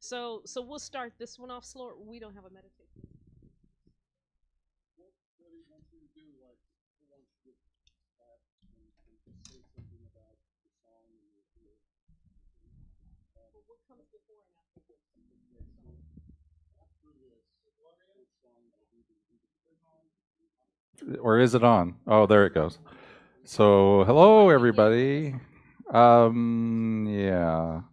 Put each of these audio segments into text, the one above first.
So we'll start this one off slower. We don't have a meditation. Well, what comes before and after this? Or is it on? Oh, there it goes. So, hello, everybody. Yeah.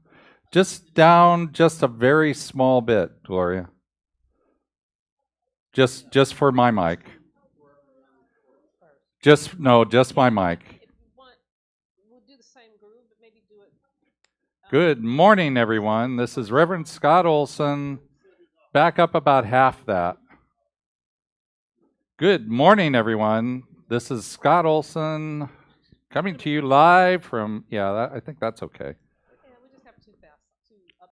Just down just a very small bit, Gloria. Just for my mic. Just my mic. If you want, we'll do the same groove, but maybe do it. Good morning, everyone. This is Reverend Scott Olson. Back up about half that. Good morning, everyone. This is Scott Olson coming to you live from, I think that's okay. Yeah, we just have too fast. Too up.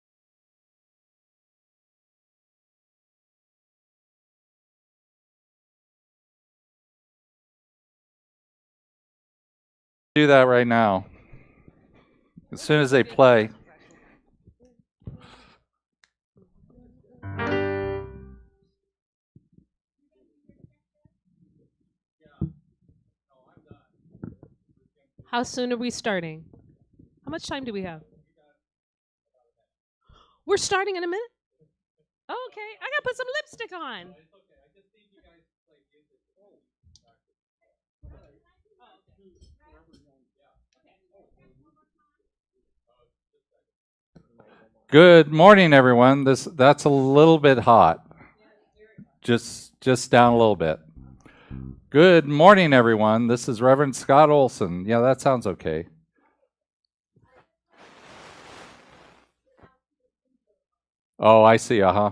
Do that right now. As soon as they play. How soon are we starting? How much time do we have? We're starting in a minute? Oh, okay. I gotta put some lipstick on. Good morning, everyone. That's a little bit hot. Just down a little bit. Good morning, everyone. This is Reverend Scott Olson. Yeah, that sounds okay. Oh, I see. Uh-huh.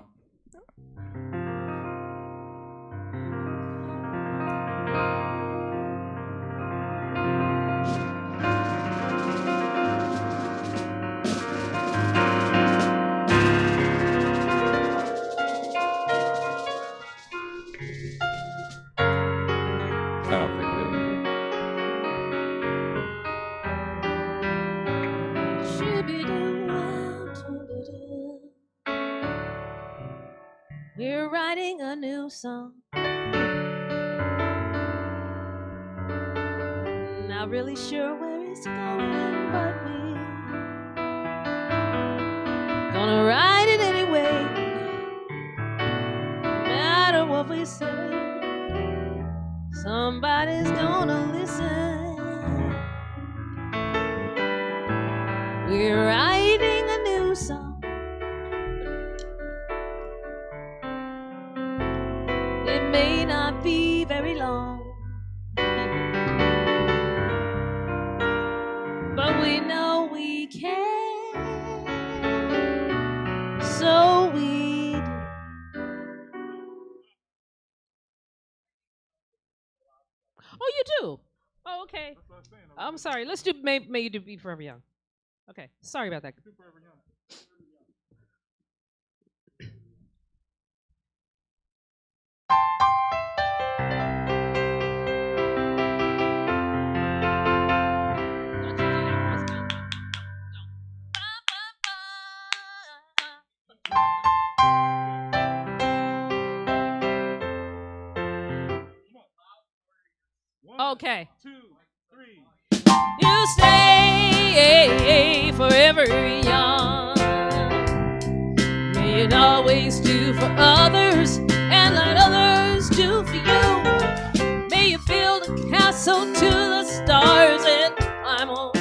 I don't think We're writing a new song. Not really sure where it's going, but we gonna write it anyway. No matter what we say, somebody's gonna listen. We're writing a new song. It may not be very long, but we know we can. So we do. Oh, you do? Oh, okay. I'm sorry. Let's do May You Do Be Forever Young. Okay. Sorry about that. Okay. 1, 2, 3. You stay forever young. May it always do for others and let others do for you. May you build a castle to the stars and climb on.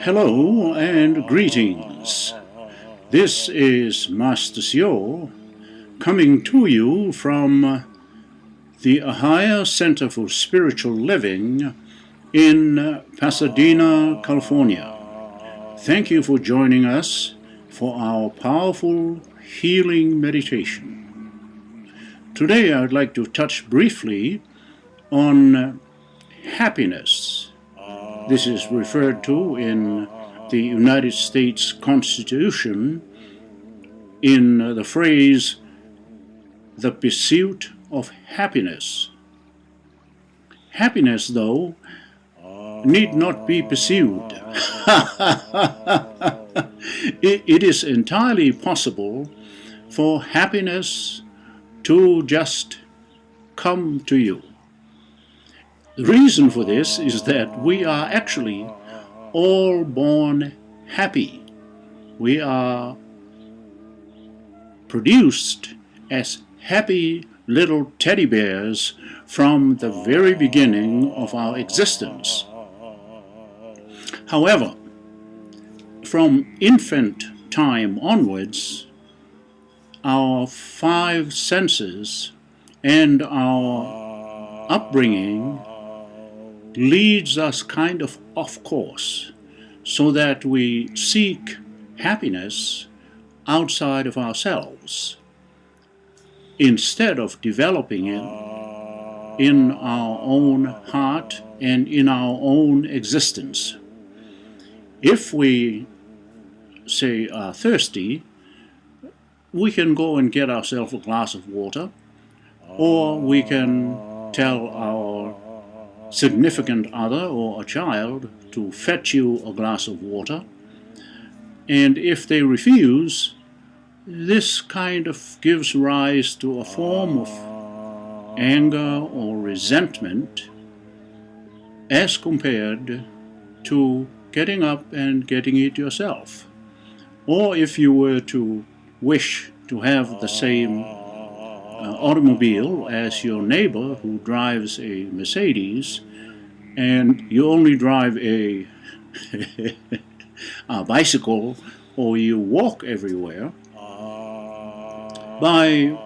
Hello and greetings. This is Master Sio coming to you from the Ahiah Center for Spiritual Living in Pasadena, California. Thank you for joining us for our powerful healing meditation. Today I'd like to touch briefly on happiness. This is referred to in the United States Constitution in the phrase, the pursuit of happiness. Happiness, though, need not be pursued. It is entirely possible for happiness to just come to you. The reason for this is that we are actually all born happy. We are produced as happy little teddy bears from the very beginning of our existence. However, from infant time onwards, our five senses and our upbringing leads us kind of off course, so that we seek happiness outside of ourselves instead of developing it in our own heart and in our own existence. If we, say, are thirsty, we can go and get ourselves a glass of water, or we can tell our significant other or a child to fetch you a glass of water, and if they refuse, this kind of gives rise to a form of anger or resentment as compared to getting up and getting it yourself. Or if you were to wish to have the same automobile as your neighbor who drives a Mercedes, and you only drive a bicycle or you walk everywhere, by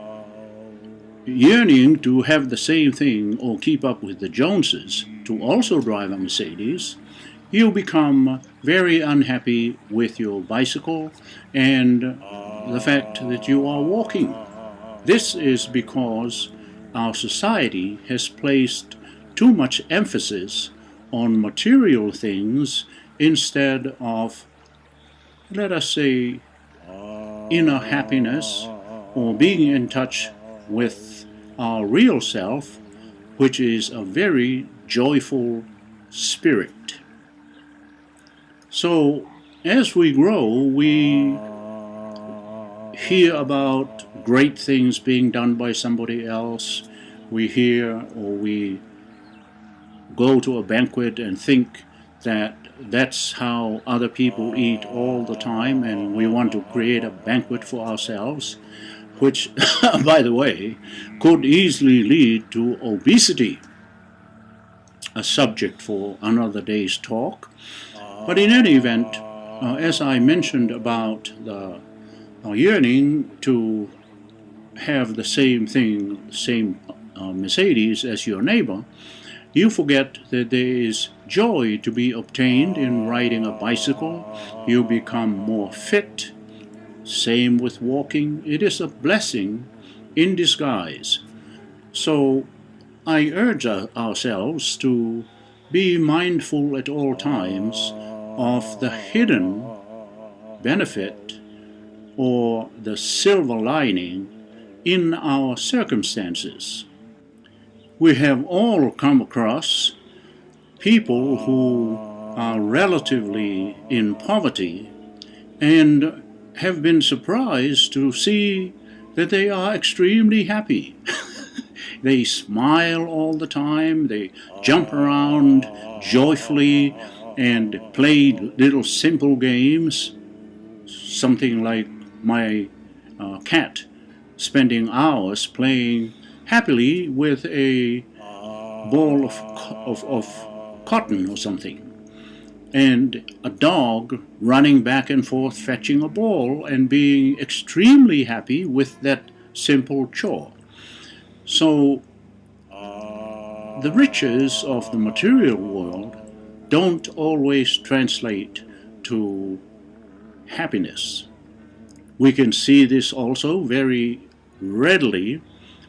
yearning to have the same thing or keep up with the Joneses to also drive a Mercedes, you become very unhappy with your bicycle and the fact that you are walking. This is because our society has placed too much emphasis on material things instead of, let us say, inner happiness or being in touch with our real self, which is a very joyful spirit. So as we grow, we hear about great things being done by somebody else. We hear or we go to a banquet and think that that's how other people eat all the time, and we want to create a banquet for ourselves, which, by the way, could easily lead to obesity, a subject for another day's talk. But in any event, as I mentioned about the yearning to have the same thing, same Mercedes as your neighbor, you forget that there is joy to be obtained in riding a bicycle. You become more fit. Same with walking. It is a blessing in disguise. So I urge ourselves to be mindful at all times of the hidden benefit or the silver lining in our circumstances. We have all come across people who are relatively in poverty and have been surprised to see that they are extremely happy. They smile all the time, they jump around joyfully and play little simple games, something like my cat spending hours playing happily with a ball of cotton or something. and a dog running back and forth fetching a ball and being extremely happy with that simple chore. So the riches of the material world don't always translate to happiness. We can see this also very readily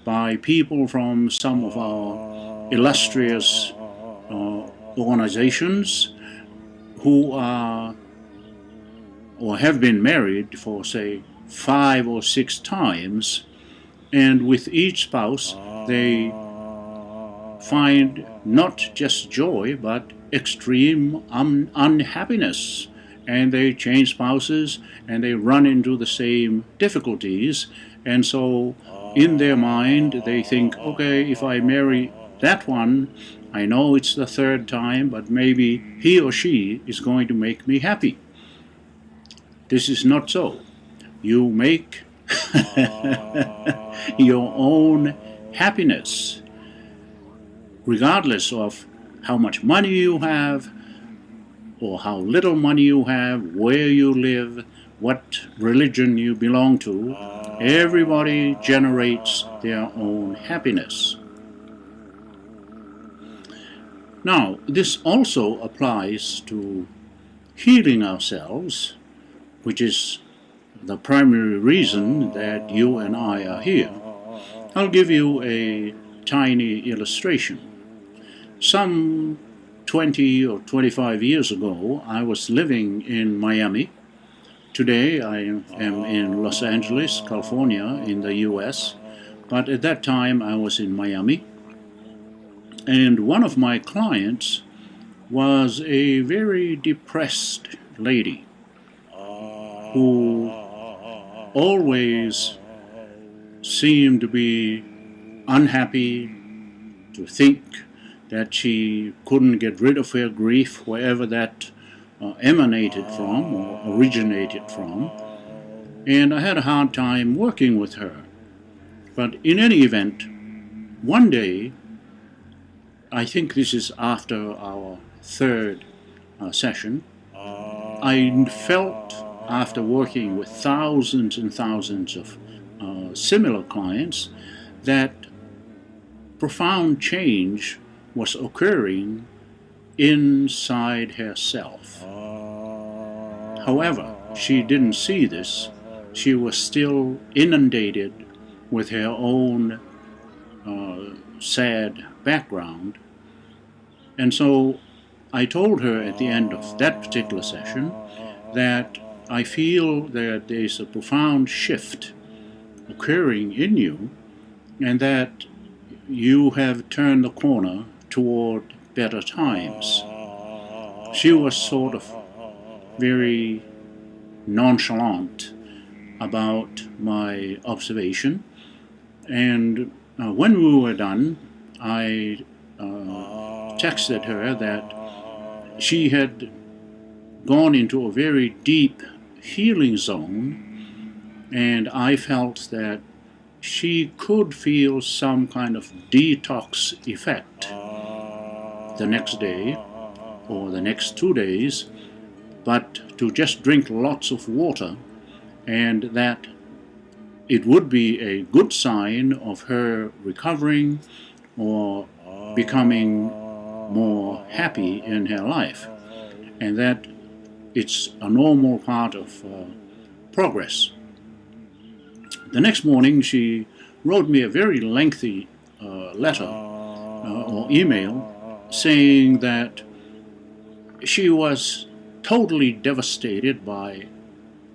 by people from some of our illustrious organizations who are or have been married for, say, 5 or 6 times, and with each spouse they find not just joy but extreme unhappiness, and they change spouses and they run into the same difficulties, and so in their mind they think, okay, if I marry that one, I know it's the 3rd time, but maybe he or she is going to make me happy. This is not so. You make your own happiness, regardless of how much money you have or how little money you have, where you live, what religion you belong to. Everybody generates their own happiness. Now, this also applies to healing ourselves, which is the primary reason that you and I are here. I'll give you a tiny illustration. Some 20 or 25 years ago, I was living in Miami. Today, I am in Los Angeles, California, in the US, but at that time I was in Miami. And one of my clients was a very depressed lady who always seemed to be unhappy, to think that she couldn't get rid of her grief wherever that emanated from or originated from. And I had a hard time working with her. But in any event, one day, I think this is after our 3rd session, I felt, after working with thousands and thousands of similar clients, that profound change was occurring inside herself. However, she didn't see this. She was still inundated with her own sad background. And so I told her at the end of that particular session that I feel that there's a profound shift occurring in you, and that you have turned the corner toward better times. She was sort of very nonchalant about my observation, and when we were done, I texted her that she had gone into a very deep healing zone, and I felt that she could feel some kind of detox effect the next day or the next 2 days, but to just drink lots of water, and that it would be a good sign of her recovering or becoming more happy in her life, and that it's a normal part of progress. The next morning she wrote me a very lengthy letter or email saying that she was totally devastated by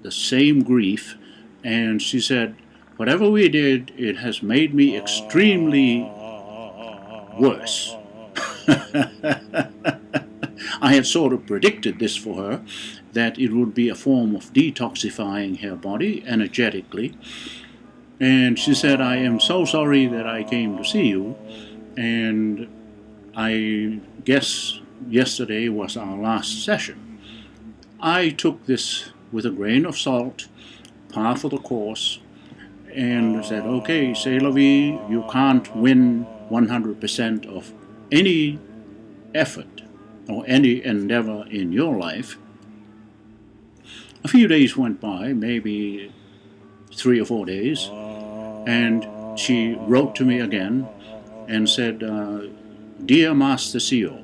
the same grief, and she said, whatever we did, it has made me extremely worse. I had sort of predicted this for her, that it would be a form of detoxifying her body energetically. And she said, I am so sorry that I came to see you, and I guess yesterday was our last session. I took this with a grain of salt, par for the course, and said, okay, c'est la vie, you can't win 100% of any effort or any endeavor in your life. A few days went by, maybe 3 or 4 days, and she wrote to me again and said, "Dear Master CEO,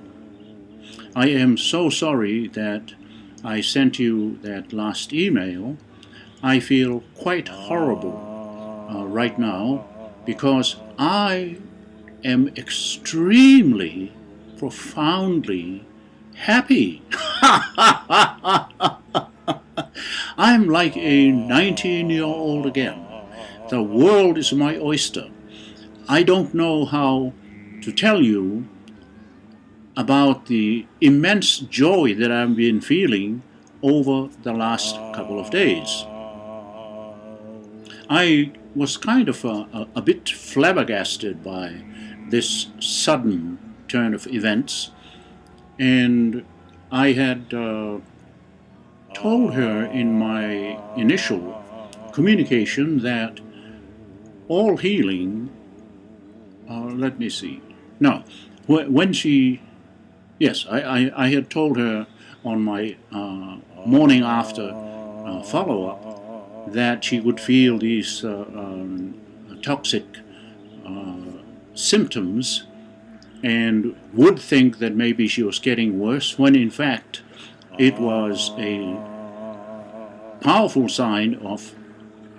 I am so sorry that I sent you that last email. I feel quite horrible right now because I am extremely, profoundly happy." I'm like a 19-year-old again. The world is my oyster. I don't know how to tell you about the immense joy that I've been feeling over the last couple of days. I was kind of a bit flabbergasted by this sudden turn of events, and I had told her in my initial communication that all healing, let me see, no, when she, yes, I had told her on my morning after follow-up that she would feel these toxic symptoms and would think that maybe she was getting worse, when in fact it was a powerful sign of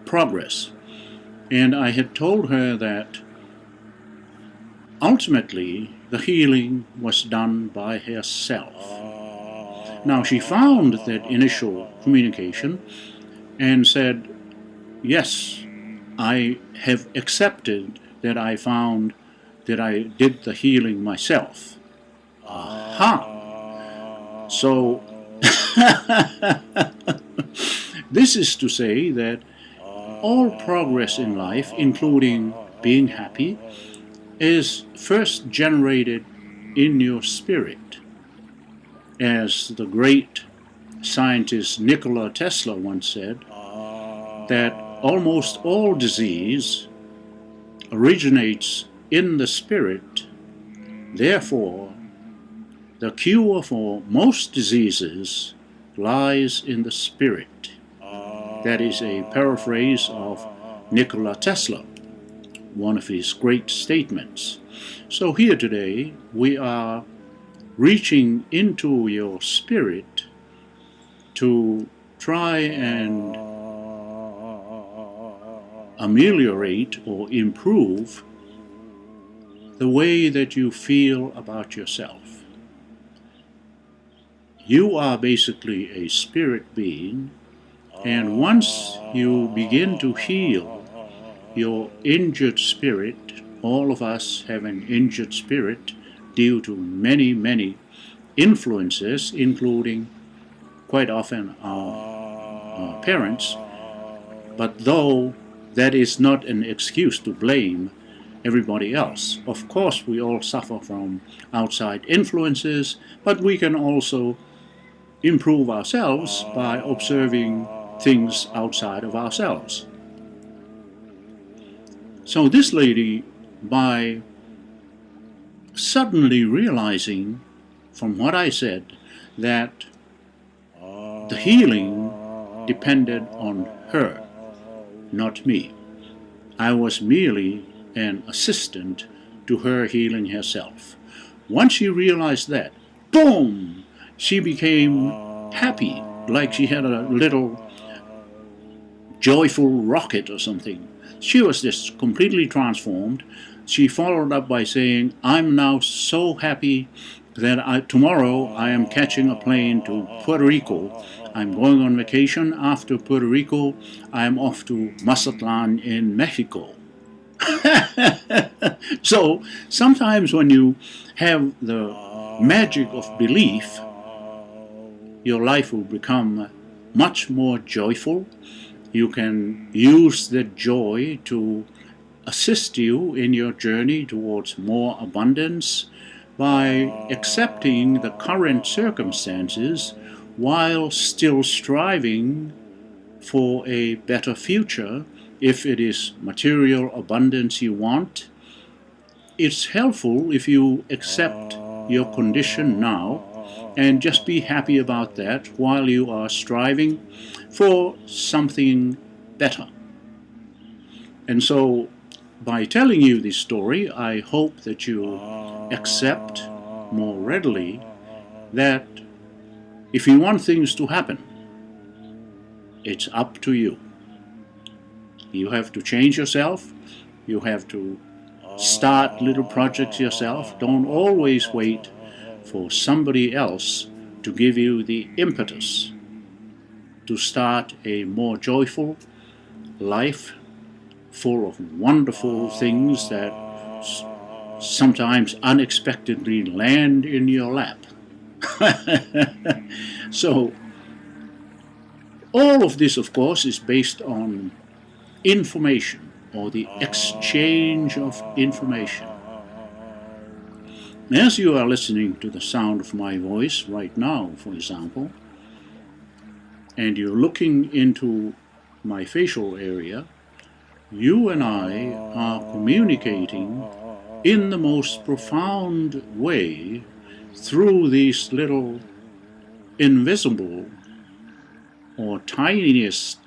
progress. And I had told her that ultimately the healing was done by herself. Now she found that initial communication and said, "Yes, I have accepted that I found that I did the healing myself." Aha! So this is to say that all progress in life, including being happy, is first generated in your spirit. As the great scientist Nikola Tesla once said, that almost all disease originates in the spirit. Therefore, the cure for most diseases lies in the spirit. That is a paraphrase of Nikola Tesla, one of his great statements. So here today we are reaching into your spirit to try and ameliorate or improve the way that you feel about yourself. You are basically a spirit being, and once you begin to heal your injured spirit, all of us have an injured spirit due to many, many influences, including quite often our parents. But though that is not an excuse to blame everybody else. Of course, we all suffer from outside influences, but we can also improve ourselves by observing things outside of ourselves. So this lady, by suddenly realizing from what I said that the healing depended on her, not me. I was merely an assistant to her healing herself. Once she realized that, boom, she became happy, like she had a little joyful rocket or something. She was just completely transformed. She followed up by saying, "I'm now so happy that tomorrow I am catching a plane to Puerto Rico. I'm going on vacation. After Puerto Rico, I am off to Mazatlan in Mexico." So sometimes when you have the magic of belief, your life will become much more joyful. You can use that joy to assist you in your journey towards more abundance by accepting the current circumstances while still striving for a better future. If it is material abundance you want, it's helpful if you accept your condition now And just be happy about that while you are striving for something better. And so, by telling you this story, I hope that you accept more readily that if you want things to happen, it's up to you. You have to change yourself. You have to start little projects yourself. Don't always wait for somebody else to give you the impetus to start a more joyful life full of wonderful things that sometimes unexpectedly land in your lap. So, all of this, of course, is based on information, or the exchange of information. As you are listening to the sound of my voice right now, for example, and you're looking into my facial area, you and I are communicating in the most profound way through these little invisible or tiniest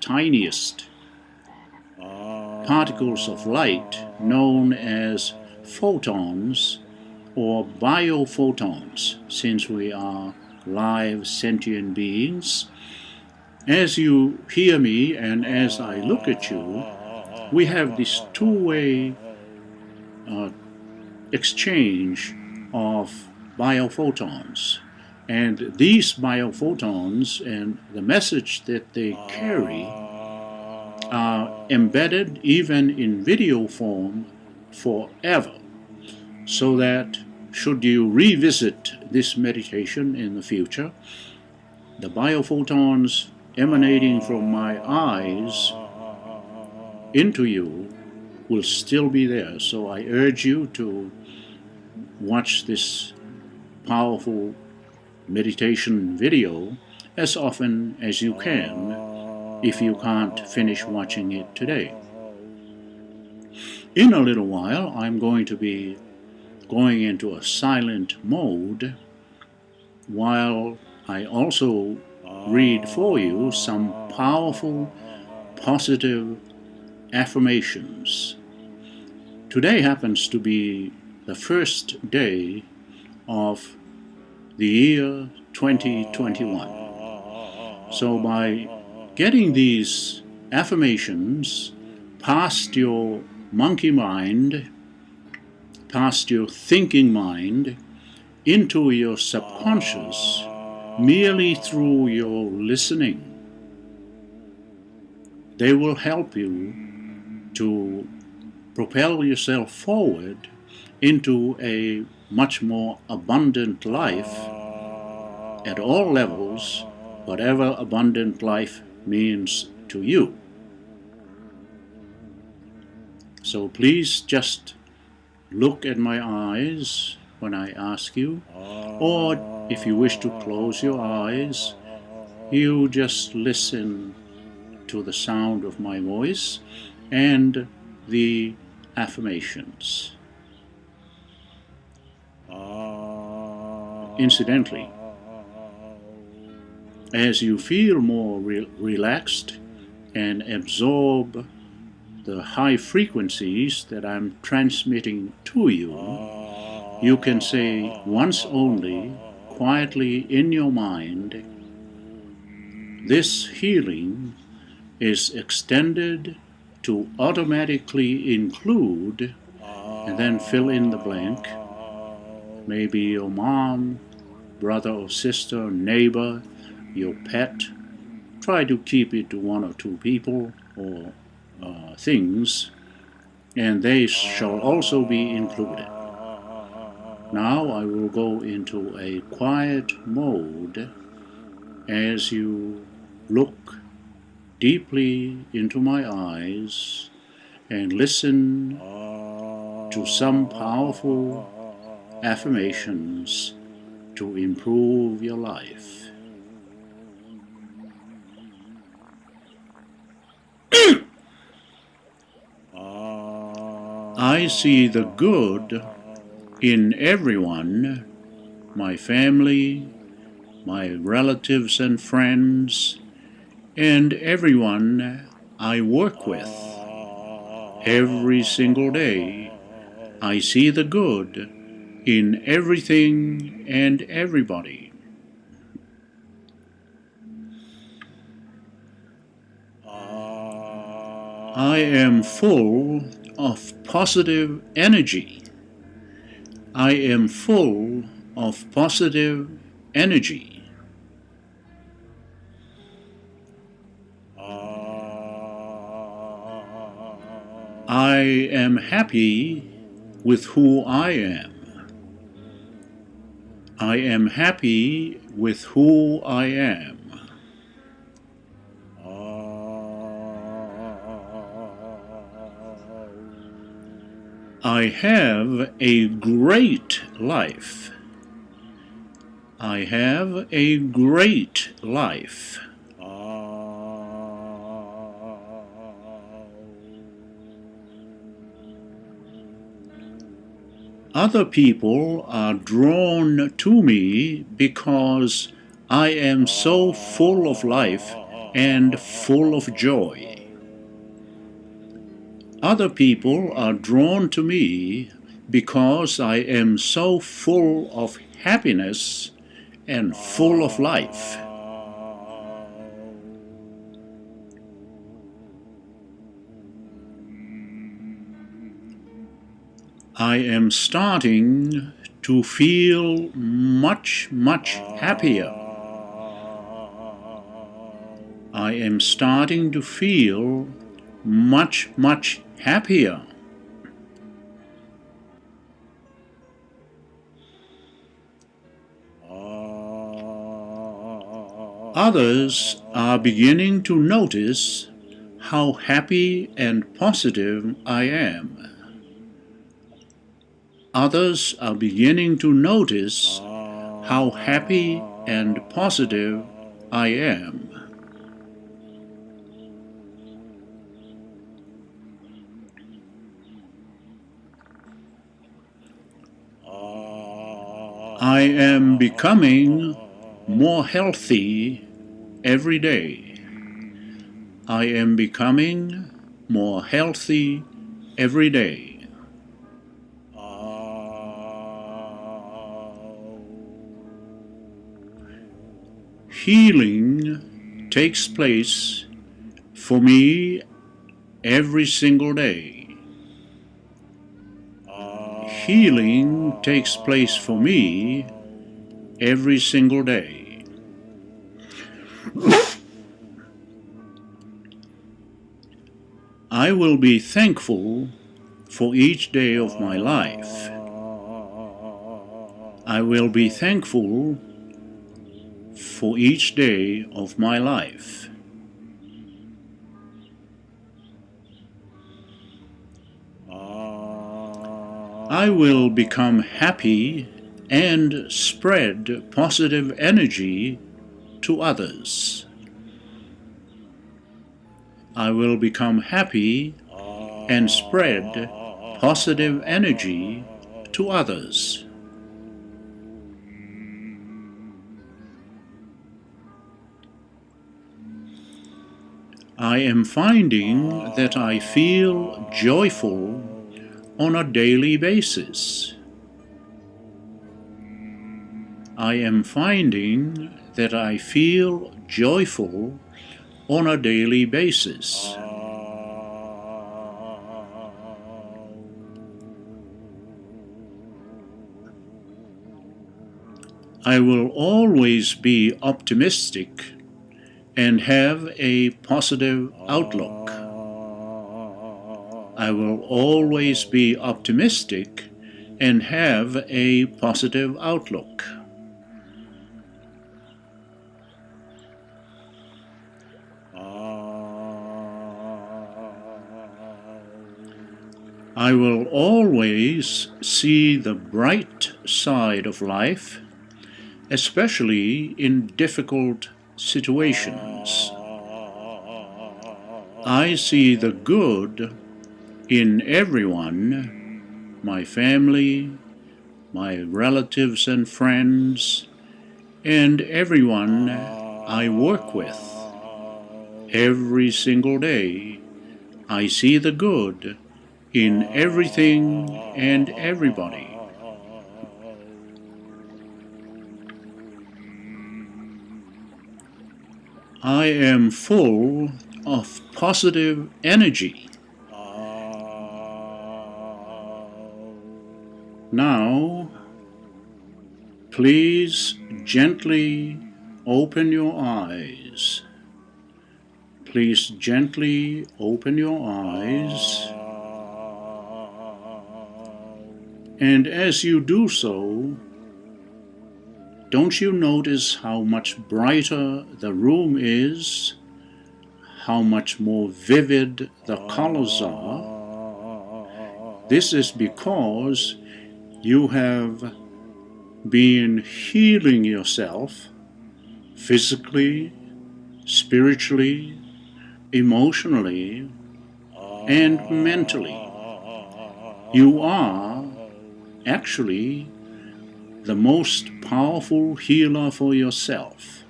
particles of light known as photons or biophotons, since we are live sentient beings. As you hear me and as I look at you, we have this two-way exchange of biophotons. And these biophotons and the message that they carry are embedded even in video form forever, so that should you revisit this meditation in the future, the biophotons emanating from my eyes into you will still be there. So I urge you to watch this powerful meditation video as often as you can, if you can't finish watching it today. In a little while, I'm going to be going into a silent mode while I also read for you some powerful, positive affirmations. Today happens to be the first day of the year 2021. So by getting these affirmations past your monkey mind, past your thinking mind, into your subconscious, merely through your listening, they will help you to propel yourself forward into a much more abundant life at all levels, whatever abundant life means to you. So please just look at my eyes when I ask you, or if you wish to close your eyes, you just listen to the sound of my voice and the affirmations. Incidentally, as you feel more relaxed and absorb the high frequencies that I'm transmitting to you, you can say once only, quietly in your mind, this healing is extended to automatically include, and then fill in the blank, maybe your mom, brother or sister, neighbor, your pet. Try to keep it to one or two people or things, and they shall also be included. Now I will go into a quiet mode as you look deeply into my eyes and listen to some powerful affirmations to improve your life. I see the good in everyone, my family, my relatives and friends, and everyone I work with. Every single day, I see the good in everything and everybody. I am full of positive energy. I am full of positive energy. I am happy with who I am. I am happy with who I am. I have a great life. I have a great life. Other people are drawn to me because I am so full of life and full of joy. Other people are drawn to me because I am so full of happiness and full of life. I am starting to feel much happier. I am starting to feel much happier. Others are beginning to notice how happy and positive I am. Others are beginning to notice how happy and positive I am. I am becoming more healthy every day. I am becoming more healthy every day. Healing takes place for me every single day. Healing takes place for me every single day. I will be thankful for each day of my life. I will be thankful for each day of my life. I will become happy and spread positive energy to others. I will become happy and spread positive energy to others. I am finding that I feel joyful on a daily basis. I am finding that I feel joyful on a daily basis. I will always be optimistic and have a positive outlook. I will always be optimistic and have a positive outlook. I will always see the bright side of life, especially in difficult situations. I see the good in everyone, my family, my relatives and friends, and everyone I work with. Every single day, I see the good in everything and everybody. I am full of positive energy. Now, please gently open your eyes. Please gently open your eyes. And as you do so, don't you notice how much brighter the room is? How much more vivid the colors are? This is because you have been healing yourself physically, spiritually, emotionally, and mentally. You are actually the most powerful healer for yourself.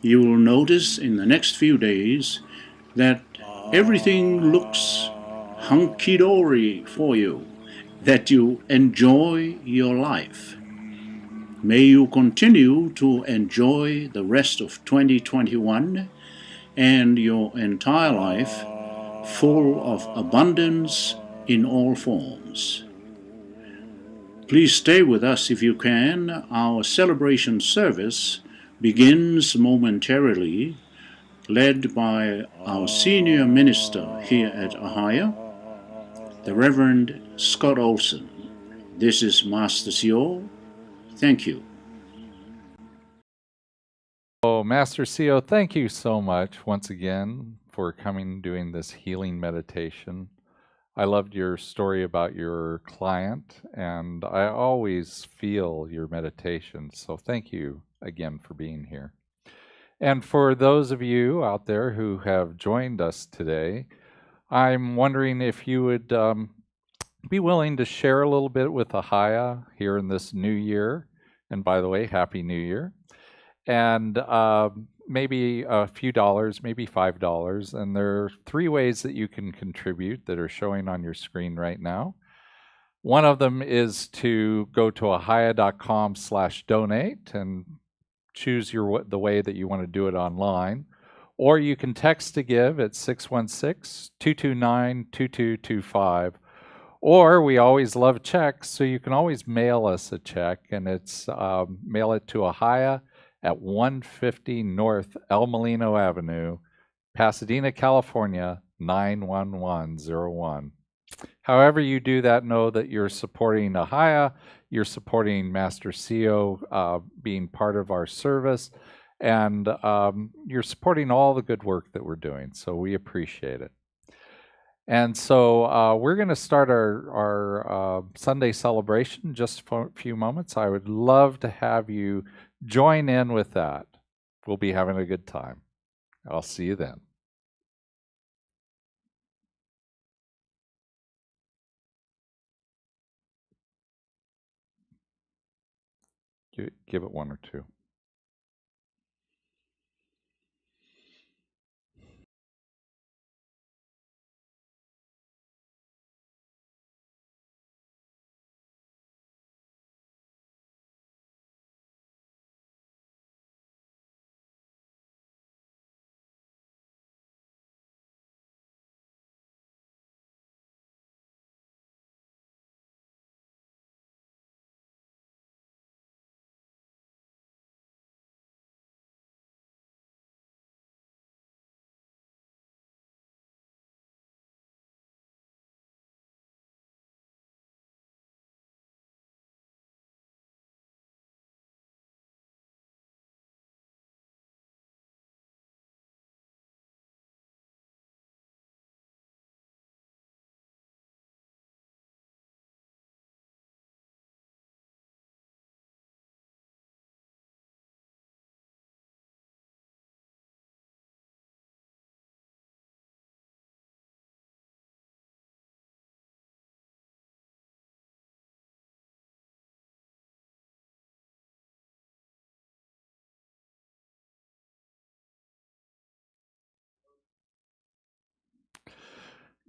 You will notice in the next few days that everything looks hunky-dory for you, that you enjoy your life. May you continue to enjoy the rest of 2021 and your entire life full of abundance in all forms. Please stay with us if you can. Our celebration service begins momentarily, led by our senior minister here at Ahiah, the Reverend Scott Olson. This is Master CO. Thank you. Oh, Master CEO, thank you so much once again for coming and doing this healing meditation. I loved your story about your client, and I always feel your meditation. So thank you again for being here. And for those of you out there who have joined us today, I'm wondering if you would be willing to share a little bit with Ahiah here in this new year. And by the way, Happy New Year. And maybe a few dollars, maybe $5. And there are 3 ways that you can contribute that are showing on your screen right now. One of them is to go to ahiah.com/donate and choose the way that you want to do it online. Or you can text to give at 616-229-2225. Or we always love checks, so you can always mail us a check, and it's mail it to Ahiah at 150 North El Molino Avenue, Pasadena, California, 91101. However you do that, know that you're supporting Ahiah, you're supporting Master CEO being part of our service, and you're supporting all the good work that we're doing, so we appreciate it. And so we're going to start our Sunday celebration in just for a few moments. I would love to have you join in with that. We'll be having a good time. I'll see you then. Give it 1 or 2.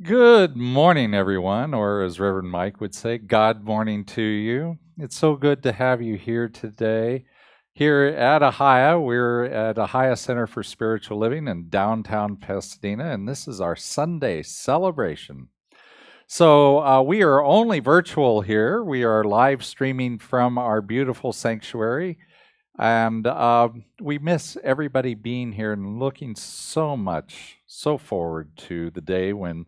Good morning, everyone, or as Reverend Mike would say, God morning to you. It's so good to have you here today. Here at Ahiah, we're at Ahiah Center for Spiritual Living in downtown Pasadena, and this is our Sunday celebration. So we are only virtual here. We are live streaming from our beautiful sanctuary, and we miss everybody being here and looking so forward to the day when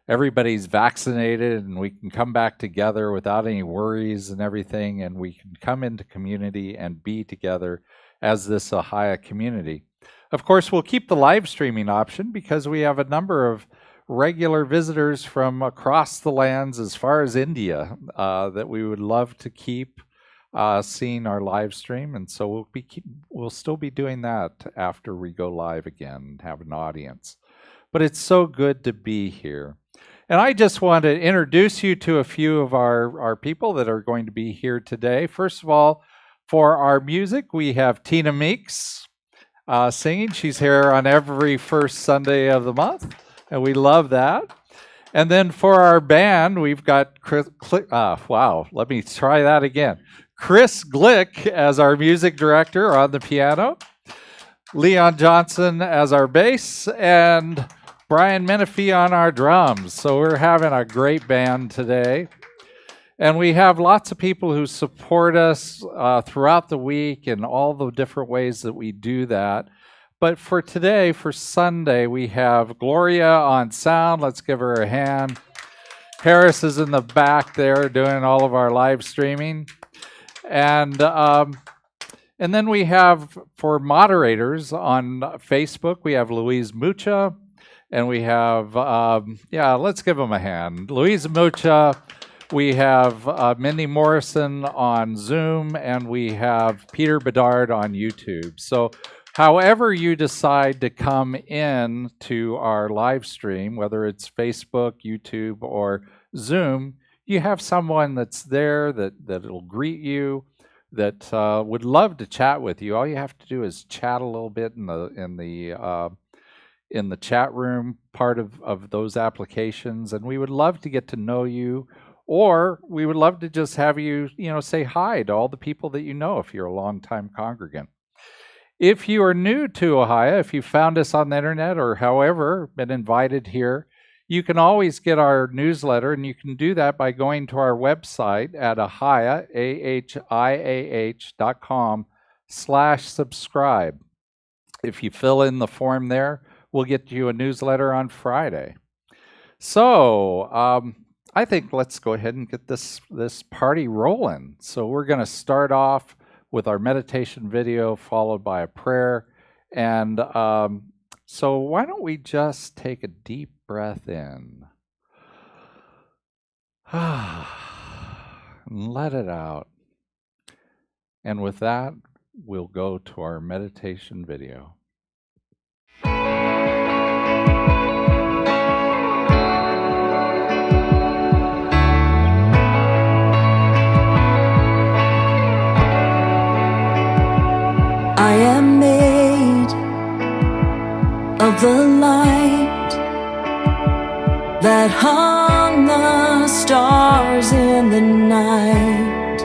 everybody's vaccinated and we can come back together without any worries and everything, and we can come into community and be together as this Ahiah community. Of course, we'll keep the live streaming option because we have a number of regular visitors from across the lands as far as India that we would love to keep seeing our live stream, and so we'll still be doing that after we go live again and have an audience. But it's so good to be here. And I just want to introduce you to a few of our people that are going to be here today. First of all, for our music, we have Tina Meeks singing. She's here on every first Sunday of the month, and we love that. And then for our band, we've got Chris Glick as our music director on the piano, Leon Johnson as our bass, and Brian Menifee on our drums. So we're having a great band today. And we have lots of people who support us throughout the week in all the different ways that we do that. But for today, for Sunday, we have Gloria on sound. Let's give her a hand. Harris is in the back there doing all of our live streaming. And then we have, for moderators on Facebook, we have Louise Mucha. And we have, let's give them a hand. Louise Mucha, we have Mindy Morrison on Zoom, and we have Peter Bedard on YouTube. So however you decide to come in to our live stream, whether it's Facebook, YouTube, or Zoom, you have someone that's there that'll greet you, that would love to chat with you. All you have to do is chat a little bit in the chat room part of those applications, and we would love to get to know you, or we would love to just have you, say hi to all the people that you know if you're a longtime congregant. If you are new to Ahiah, if you found us on the internet or however been invited here, you can always get our newsletter, and you can do that by going to our website at Ahiah, ahiah.com/subscribe. If you fill in the form there, we'll get you a newsletter on Friday. So I think let's go ahead and get this party rolling. So we're going to start off with our meditation video, followed by a prayer. And so why don't we just take a deep breath in and let it out. And with that, we'll go to our meditation video. I am made of the light that hung the stars in the night,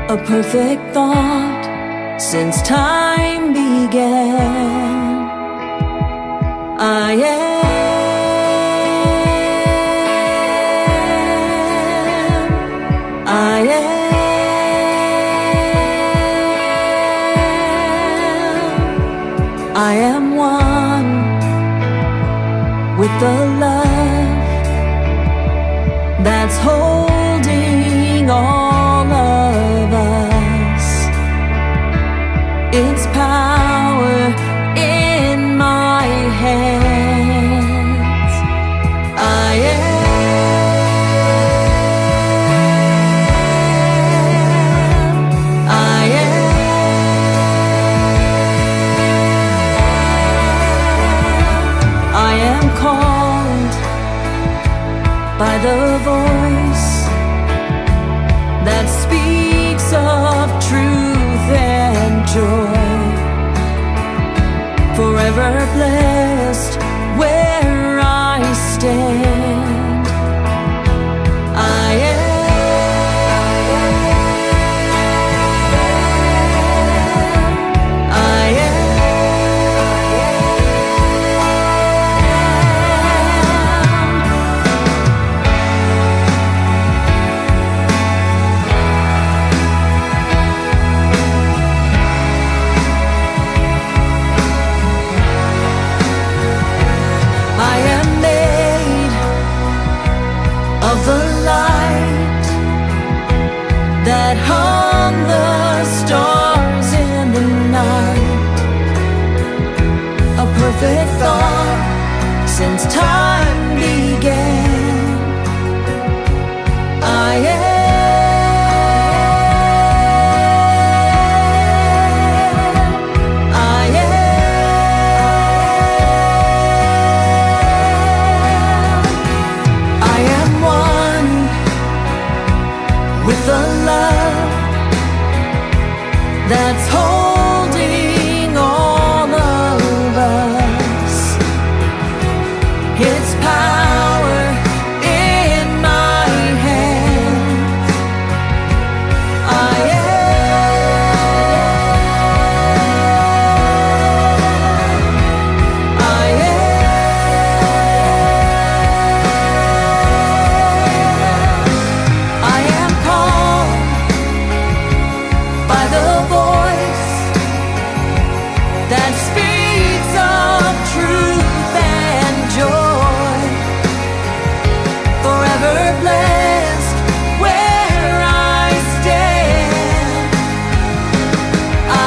a perfect thought since time began. I am one with the love that's holding all of us. Its power in my hands. I am called by the voice that speaks of truth and joy, forever blessed where I stand. since time began. I am. With a love that's holding all of us, its power in my hands. I am called by the voice that speaks of truth and joy, forever blessed where I stand. I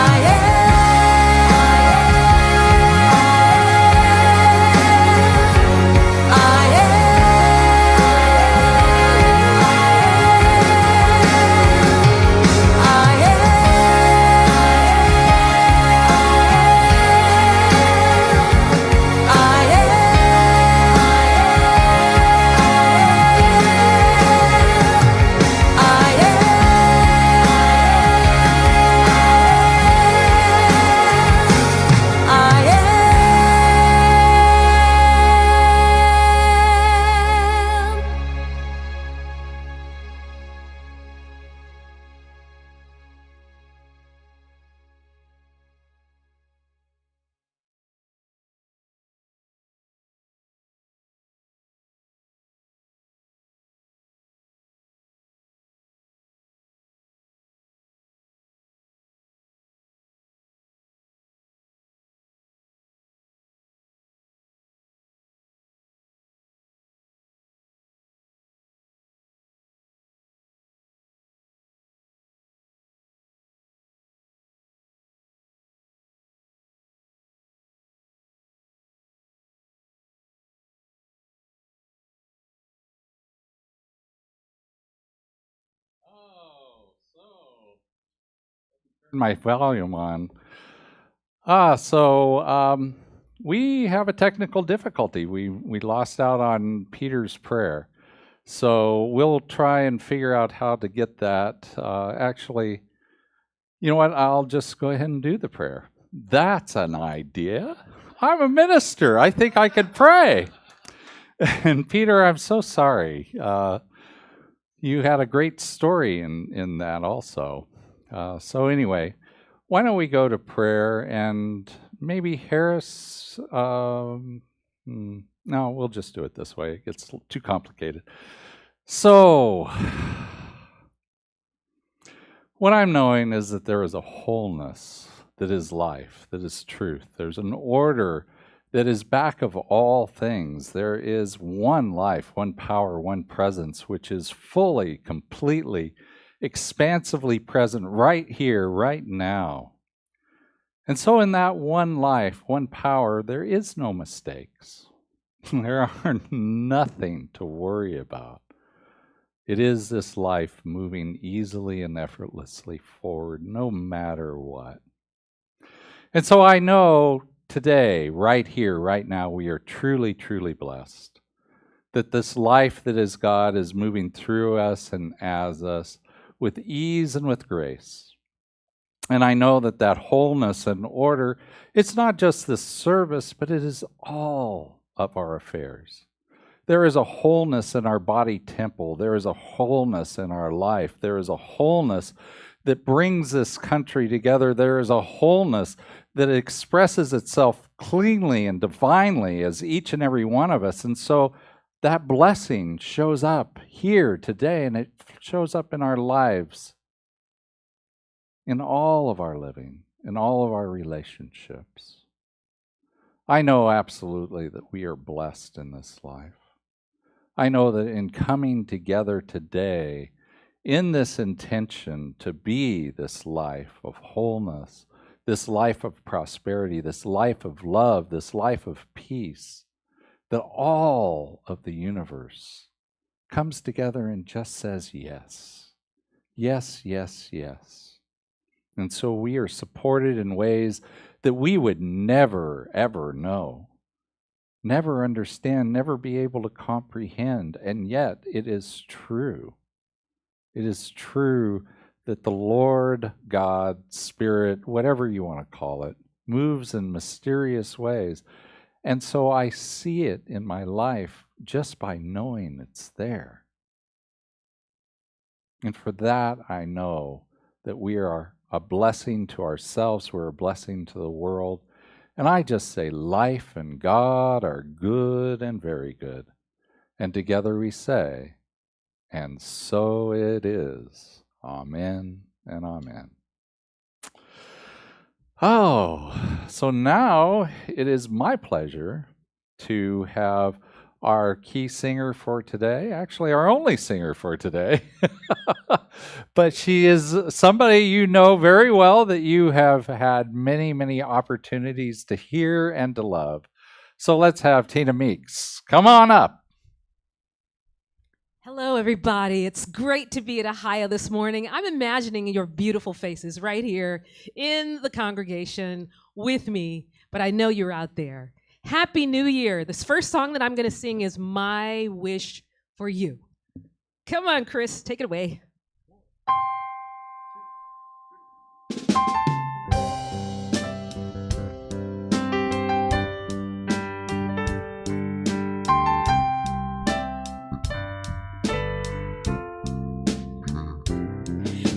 Turn my volume on. We have a technical difficulty. We lost out on Peter's prayer. So we'll try and figure out how to get that. Actually, you know what? I'll just go ahead and do the prayer. That's an idea. I'm a minister. I think I could pray. And Peter, I'm so sorry. You had a great story in that also. So anyway, why don't we go to prayer, and maybe Harris, no, we'll just do it this way. It gets too complicated. So, what I'm knowing is that there is a wholeness that is life, that is truth. There's an order that is back of all things. There is one life, one power, one presence, which is fully, completely, expansively present right here, right now. And so in that one life, one power, there is no mistakes. There are nothing to worry about. It is this life moving easily and effortlessly forward, no matter what. And so I know today, right here, right now, we are truly, truly blessed. That this life that is God is moving through us and as us with ease and with grace. And I know that that wholeness and order, it's not just this service, but it is all of our affairs. There is a wholeness in our body temple. There is a wholeness in our life. There is a wholeness that brings this country together. There is a wholeness that expresses itself cleanly and divinely as each and every one of us. And so that blessing shows up here today, and it shows up in our lives, in all of our living, in all of our relationships. I know absolutely that we are blessed in this life. I know that in coming together today, in this intention to be this life of wholeness, this life of prosperity, this life of love, this life of peace, that all of the universe comes together and just says yes. Yes, yes, yes. And so we are supported in ways that we would never, ever know, never understand, never be able to comprehend. And yet it is true. It is true that the Lord, God, Spirit, whatever you want to call it, moves in mysterious ways. And so I see it in my life just by knowing it's there. And for that, I know that we are a blessing to ourselves, we're a blessing to the world. And I just say life and God are good and very good. And together we say, and so it is. Amen and amen. Oh, so now it is my pleasure to have our key singer for today, actually our only singer for today. But she is somebody you know very well, that you have had many, many opportunities to hear and to love. So let's have Tina Meeks. Come on up. Hello, everybody. It's great to be at Ahiah this morning. I'm imagining your beautiful faces right here in the congregation with me, but I know you're out there. Happy New Year. This first song that I'm going to sing is My Wish for You. Come on, Chris, take it away.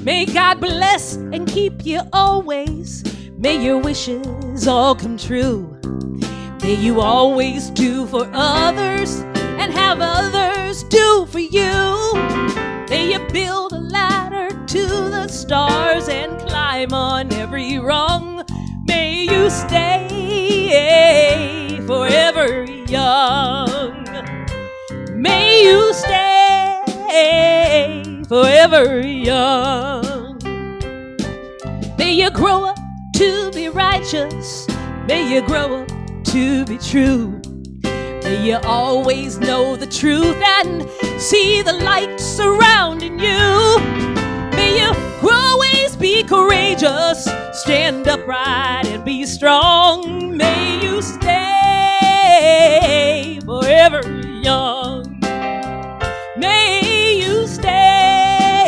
May God bless and keep you always. May your wishes all come true. May you always do for others and have others do for you. May you build a ladder to the stars and climb on every rung. May you stay forever young. May you stay forever young. May you grow up to be righteous. May you grow up to be true. May you always know the truth and see the light surrounding you. May you always be courageous, stand upright and be strong. May you stay forever young. May you stay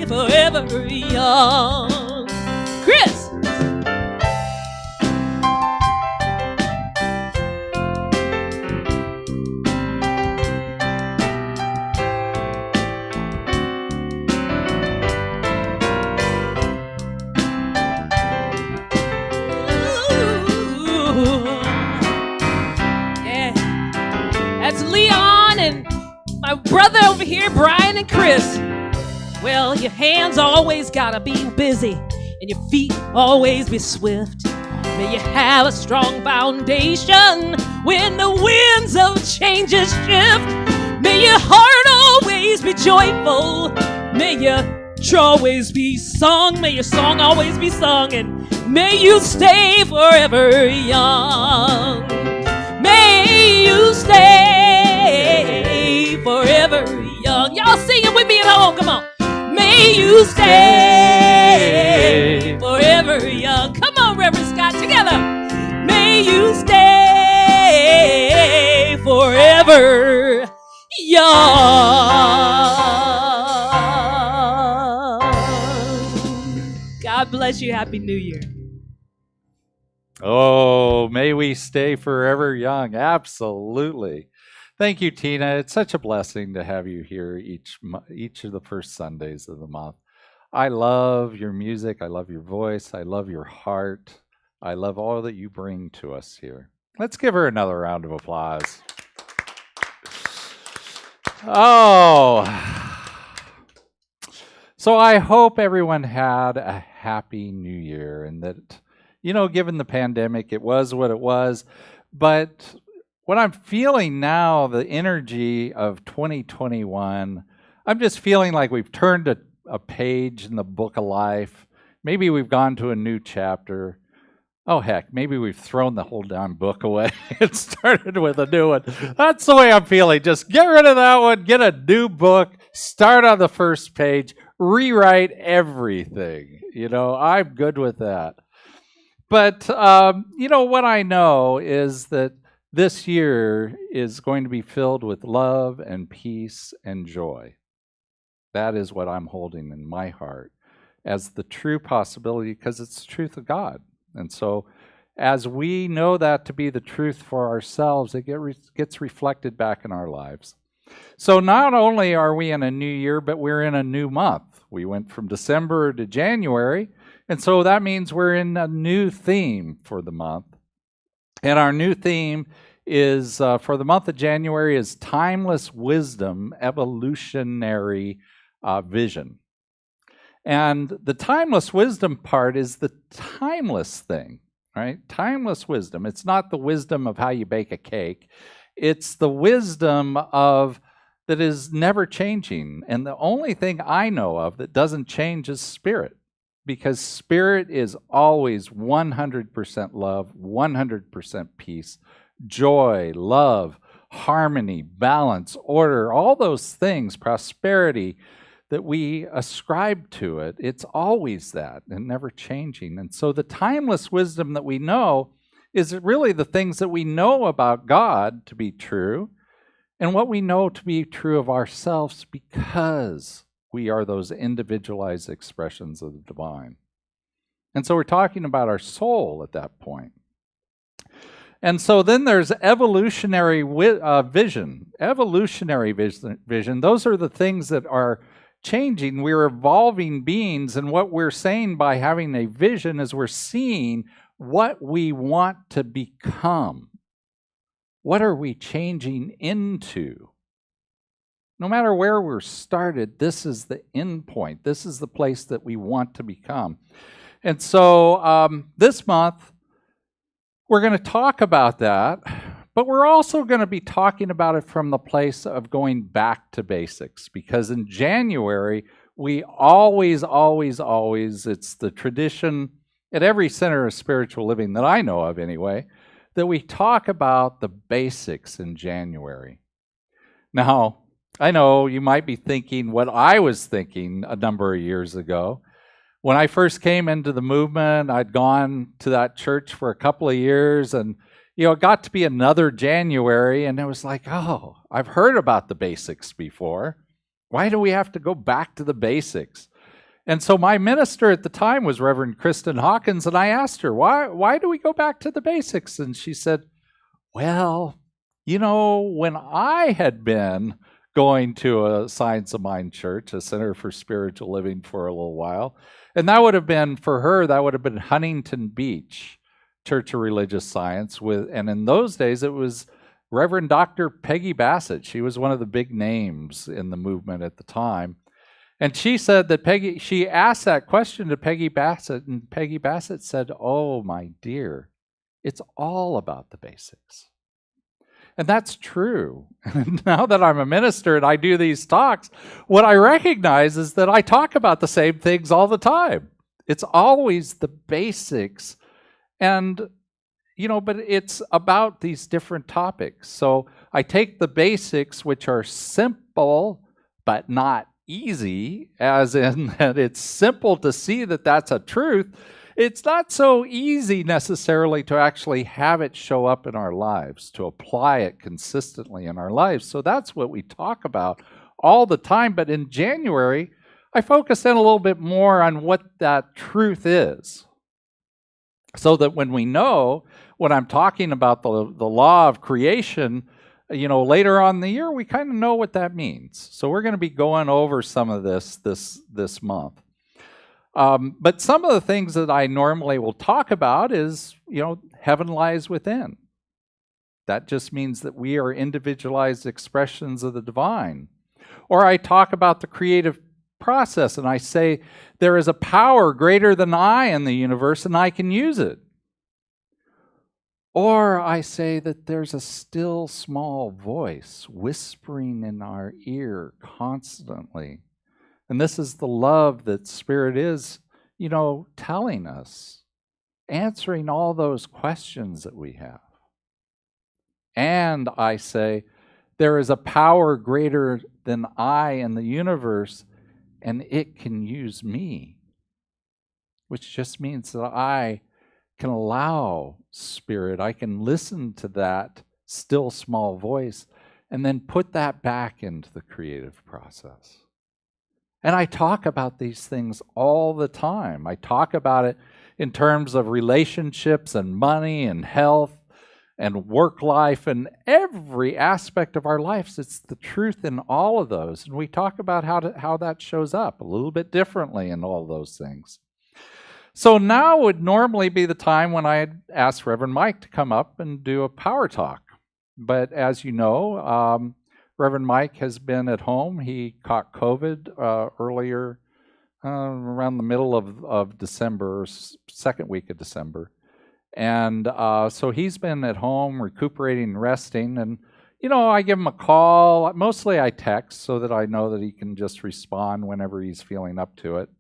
forever young. Chris! Leon and my brother over here, Brian and Chris. Well, your hands always gotta be busy and your feet always be swift. May you have a strong foundation when the winds of changes shift. May your heart always be joyful. May your always be sung. May your song always be sung. And may you stay forever young. May you stay forever young. Y'all sing it with me at home. Come on. May you stay forever young. Come on, Reverend Scott, together. May you stay forever young. God bless you. Happy New Year. Oh, may we stay forever young. Absolutely. Thank you, Tina. It's such a blessing to have you here each of the first Sundays of the month. I love your music. I love your voice. I love your heart. I love all that you bring to us here. Let's give her another round of applause. Oh. So I hope everyone had a happy New Year, and that, you know, given the pandemic, it was what it was. But what I'm feeling now, the energy of 2021, I'm just feeling like we've turned a page in the book of life. Maybe we've gone to a new chapter. Oh, heck, maybe we've thrown the whole damn book away and started with a new one. That's the way I'm feeling. Just get rid of that one, get a new book, start on the first page, rewrite everything. I'm good with that. But, what I know is that this year is going to be filled with love and peace and joy. That is what I'm holding in my heart as the true possibility, because it's the truth of God. And so as we know that to be the truth for ourselves, it gets reflected back in our lives. So not only are we in a new year, but we're in a new month. We went from December to January, and so that means we're in a new theme for the month. And our new theme is, for the month of January, is Timeless Wisdom, Evolutionary Vision. And the timeless wisdom part is the timeless thing, right? Timeless wisdom. It's not the wisdom of how you bake a cake. It's the wisdom that is never changing. And the only thing I know of that doesn't change is spirit, because spirit is always 100% love, 100% peace, joy, love, harmony, balance, order, all those things, prosperity, that we ascribe to it. It's always that and never changing. And so the timeless wisdom that we know is really the things that we know about God to be true and what we know to be true of ourselves, because we are those individualized expressions of the divine. And so we're talking about our soul at that point. And so then there's evolutionary vision. Evolutionary vision, those are the things that are changing. We're evolving beings, and what we're saying by having a vision is we're seeing what we want to become. What are we changing into? No matter where we're started, this is the end point. This is the place that we want to become. And so this month, we're going to talk about that, but we're also going to be talking about it from the place of going back to basics, because in January, we always, it's the tradition at every center of spiritual living that I know of anyway, that we talk about the basics in January. Now, I know you might be thinking what I was thinking a number of years ago. When I first came into the movement, I'd gone to that church for a couple of years, and it got to be another January, and it was like, oh, I've heard about the basics before. Why do we have to go back to the basics? And so my minister at the time was Reverend Kristen Hawkins, and I asked her, why do we go back to the basics? And she said, well, when I had been going to a Science of Mind church, a Center for Spiritual Living, for a little while, and that would have been, for her, that would have been Huntington Beach Church of Religious Science, and in those days it was Reverend Dr. Peggy Bassett. She was one of the big names in the movement at the time. And she said that she asked that question to Peggy Bassett, and Peggy Bassett said, oh, my dear, it's all about the basics. And that's true. Now that I'm a minister and I do these talks, what I recognize is that I talk about the same things all the time. It's always the basics. And, but it's about these different topics. So I take the basics, which are simple, but not easy, as in that it's simple to see that that's a truth. It's not so easy necessarily to actually have it show up in our lives, to apply it consistently in our lives. So that's what we talk about all the time. But in January, I focus in a little bit more on what that truth is, so that when we know, when I'm talking about the law of creation, later on in the year, we kind of know what that means. So we're going to be going over some of this month. But some of the things that I normally will talk about is, heaven lies within. That just means that we are individualized expressions of the divine. Or I talk about the creative process, and I say there is a power greater than I in the universe, and I can use it. Or I say that there's a still small voice whispering in our ear constantly. And this is the love that Spirit is, telling us. answering all those questions that we have. And I say, there is a power greater than I in the universe, and it can use me, which just means that I can allow Spirit, I can listen to that still small voice, and then put that back into the creative process. And I talk about these things all the time. I talk about it in terms of relationships and money and health and work life and every aspect of our lives. It's the truth in all of those. And we talk about how that shows up a little bit differently in all those things. So now would normally be the time when I'd ask Reverend Mike to come up and do a power talk. But as you know, Reverend Mike has been at home. He caught COVID earlier, around the middle of December, second week of December. And so he's been at home recuperating and resting. And, you know, I give him a call. Mostly I text so that I know that he can just respond whenever he's feeling up to it.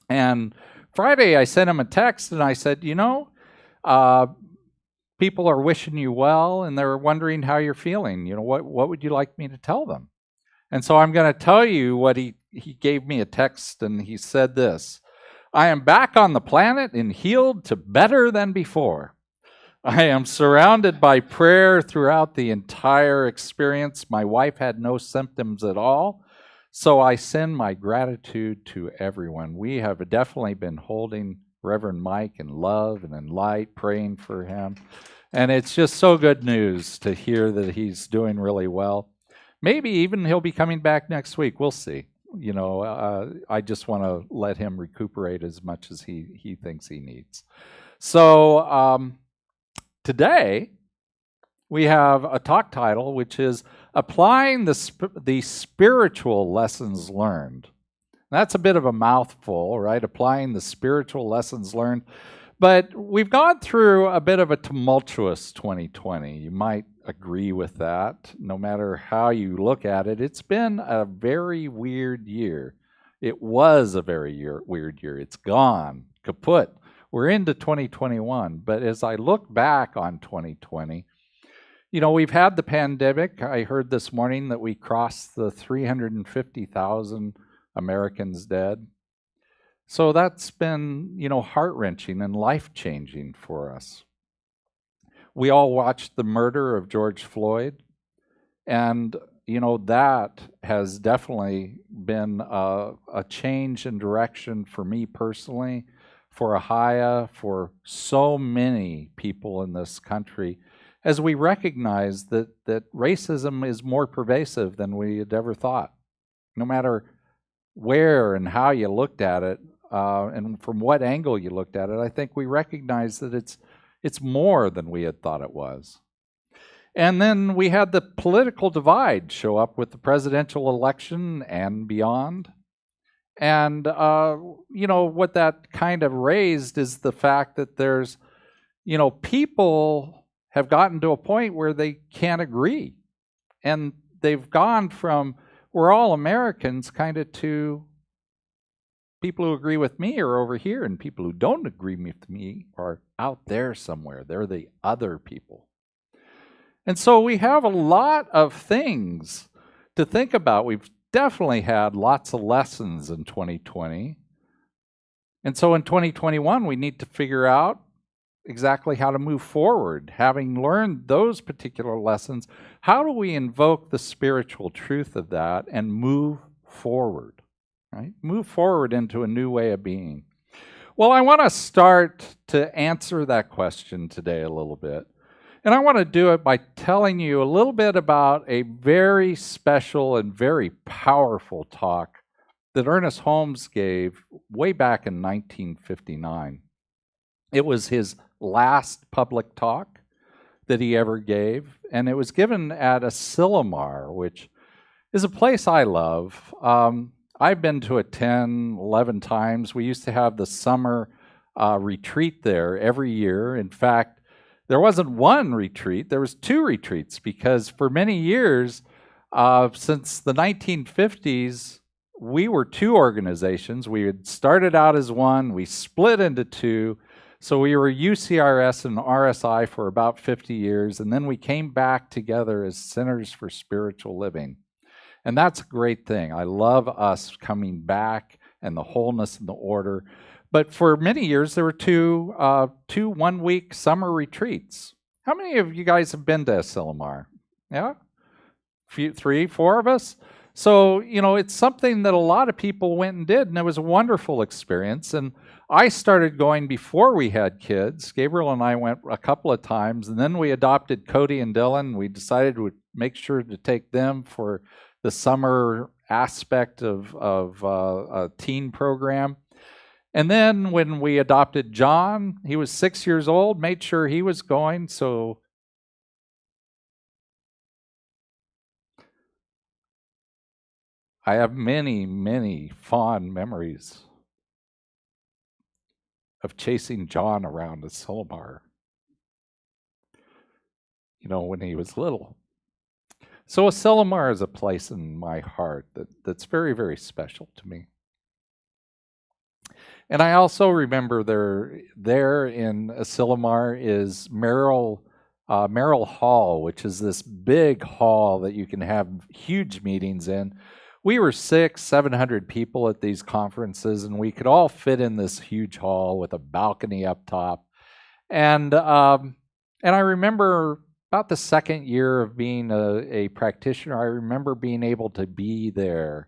And Friday I sent him a text and I said, you know, people are wishing you well and they're wondering how you're feeling. You know, what would you like me to tell them? And so I'm going to tell you what he gave me a text, and he said this: I am back on the planet and healed to better than before. I am surrounded by prayer throughout the entire experience. My wife had no symptoms at all, so I send my gratitude to everyone. We have definitely been holding Reverend Mike in love and in light, praying for him. And it's just so good news to hear that he's doing really well. Maybe even he'll be coming back next week. We'll see. You know, I just want to let him recuperate as much as he thinks he needs. So today we have a talk title, which is Applying the Spiritual Lessons Learned. That's a bit of a mouthful, right? Applying the spiritual lessons learned. But we've gone through a bit of a tumultuous 2020. You might agree with that. No matter how you look at it, it's been a very weird year. It was a very weird year. It's gone, kaput. We're into 2021. But as I look back on 2020, you know, we've had the pandemic. I heard this morning that we crossed the 350,000 Americans dead. So that's been, you know, heart-wrenching and life-changing for us. We all watched the murder of George Floyd, and, you know, that has definitely been a change in direction for me personally, for Ahiah, for so many people in this country, as we recognize that racism is more pervasive than we had ever thought. No matter where and how you looked at it, and from what angle you looked at it, I think we recognize that it's more than we had thought it was. And then we had the political divide show up with the presidential election and beyond. And, you know, what that kind of raised is the fact that there's, you know, people have gotten to a point where they can't agree. And they've gone from, we're all Americans, kind of, to people who agree with me are over here, and people who don't agree with me are out there somewhere. They're the other people. And so we have a lot of things to think about. We've definitely had lots of lessons in 2020. And so in 2021, we need to figure out exactly how to move forward. Having learned those particular lessons, how do we invoke the spiritual truth of that and move forward, right? Move forward into a new way of being. Well, I want to start to answer that question today a little bit. And I want to do it by telling you a little bit about a very special and very powerful talk that Ernest Holmes gave way back in 1959. It was his last public talk that he ever gave, and it was given at Asilomar, which is a place I love. I've been to it 10, 11 times. We used to have the summer retreat there every year. In fact, there wasn't one retreat, there was 2 retreats, because for many years, since the 1950s, we were 2 organizations. We had started out as one, we split into 2. So we were UCRS and RSI for about 50 years, and then we came back together as Centers for Spiritual Living. And that's a great thing. I love us coming back and the wholeness and the order. But for many years, there were two 1-week summer retreats. How many of you guys have been to Asilomar? Yeah? 3, 4 of us? So, it's something that a lot of people went and did, and it was a wonderful experience. And I started going before we had kids. Gabriel and I went a couple of times, and then we adopted Cody and Dylan. We decided we'd make sure to take them for the summer aspect of a teen program. And then when we adopted John, he was 6 years old, made sure he was going. So I have many, many fond memories of chasing John around Asilomar, when he was little. So Asilomar is a place in my heart that's very, very special to me. And I also remember there in Asilomar is Merrill Hall, which is this big hall that you can have huge meetings in. We were 600-700 people at these conferences, and we could all fit in this huge hall with a balcony up top. And I remember about the second year of being a practitioner, I remember being able to be there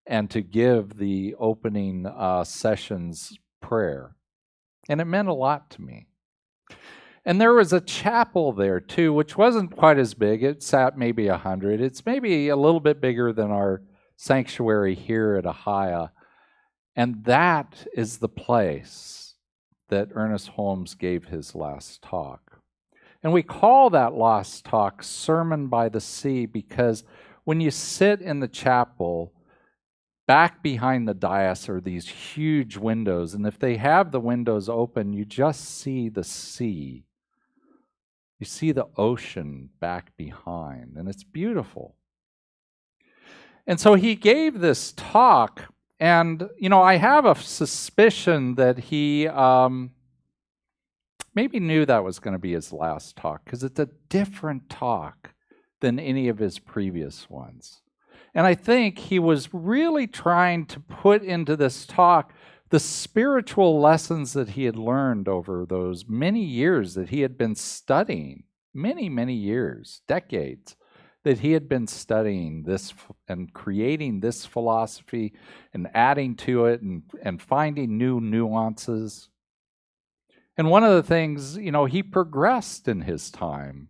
and to give the opening sessions prayer. And it meant a lot to me. And there was a chapel there too, which wasn't quite as big. It sat maybe 100. It's maybe a little bit bigger than our sanctuary here at Ahiah. And that is the place that Ernest Holmes gave his last talk. And we call that last talk Sermon by the Sea because when you sit in the chapel, back behind the dais are these huge windows. And if they have the windows open, you just see the sea. You see the ocean back behind, and it's beautiful. And so he gave this talk, and, I have a suspicion that he maybe knew that was going to be his last talk, because it's a different talk than any of his previous ones. And I think he was really trying to put into this talk the spiritual lessons that he had learned over those many years that he had been studying, many, many years, decades, that he had been studying this and creating this philosophy and adding to it and finding new nuances. And one of the things, he progressed in his time.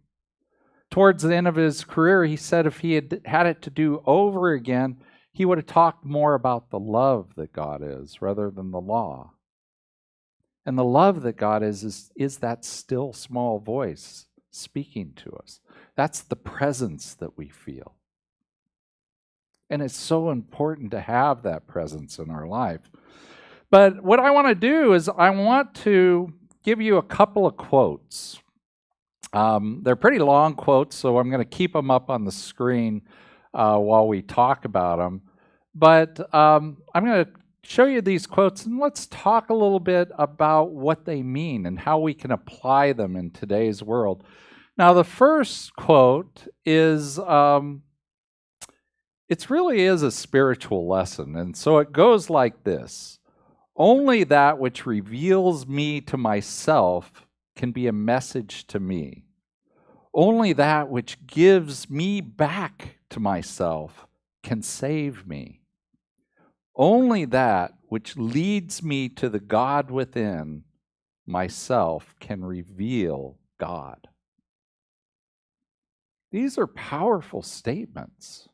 Towards the end of his career, he said if he had it to do over again, he would have talked more about the love that God is rather than the law. And the love that God is that still small voice speaking to us. That's the presence that we feel. And it's so important to have that presence in our life. But what I want to do is I want to give you a couple of quotes. They're pretty long quotes, so I'm going to keep them up on the screen while we talk about them. But I'm going to show you these quotes, and let's talk a little bit about what they mean and how we can apply them in today's world. Now, the first quote is, it really is a spiritual lesson, and so it goes like this. Only that which reveals me to myself can be a message to me. Only that which gives me back to myself can save me. Only that which leads me to the God within myself can reveal God. These are powerful statements.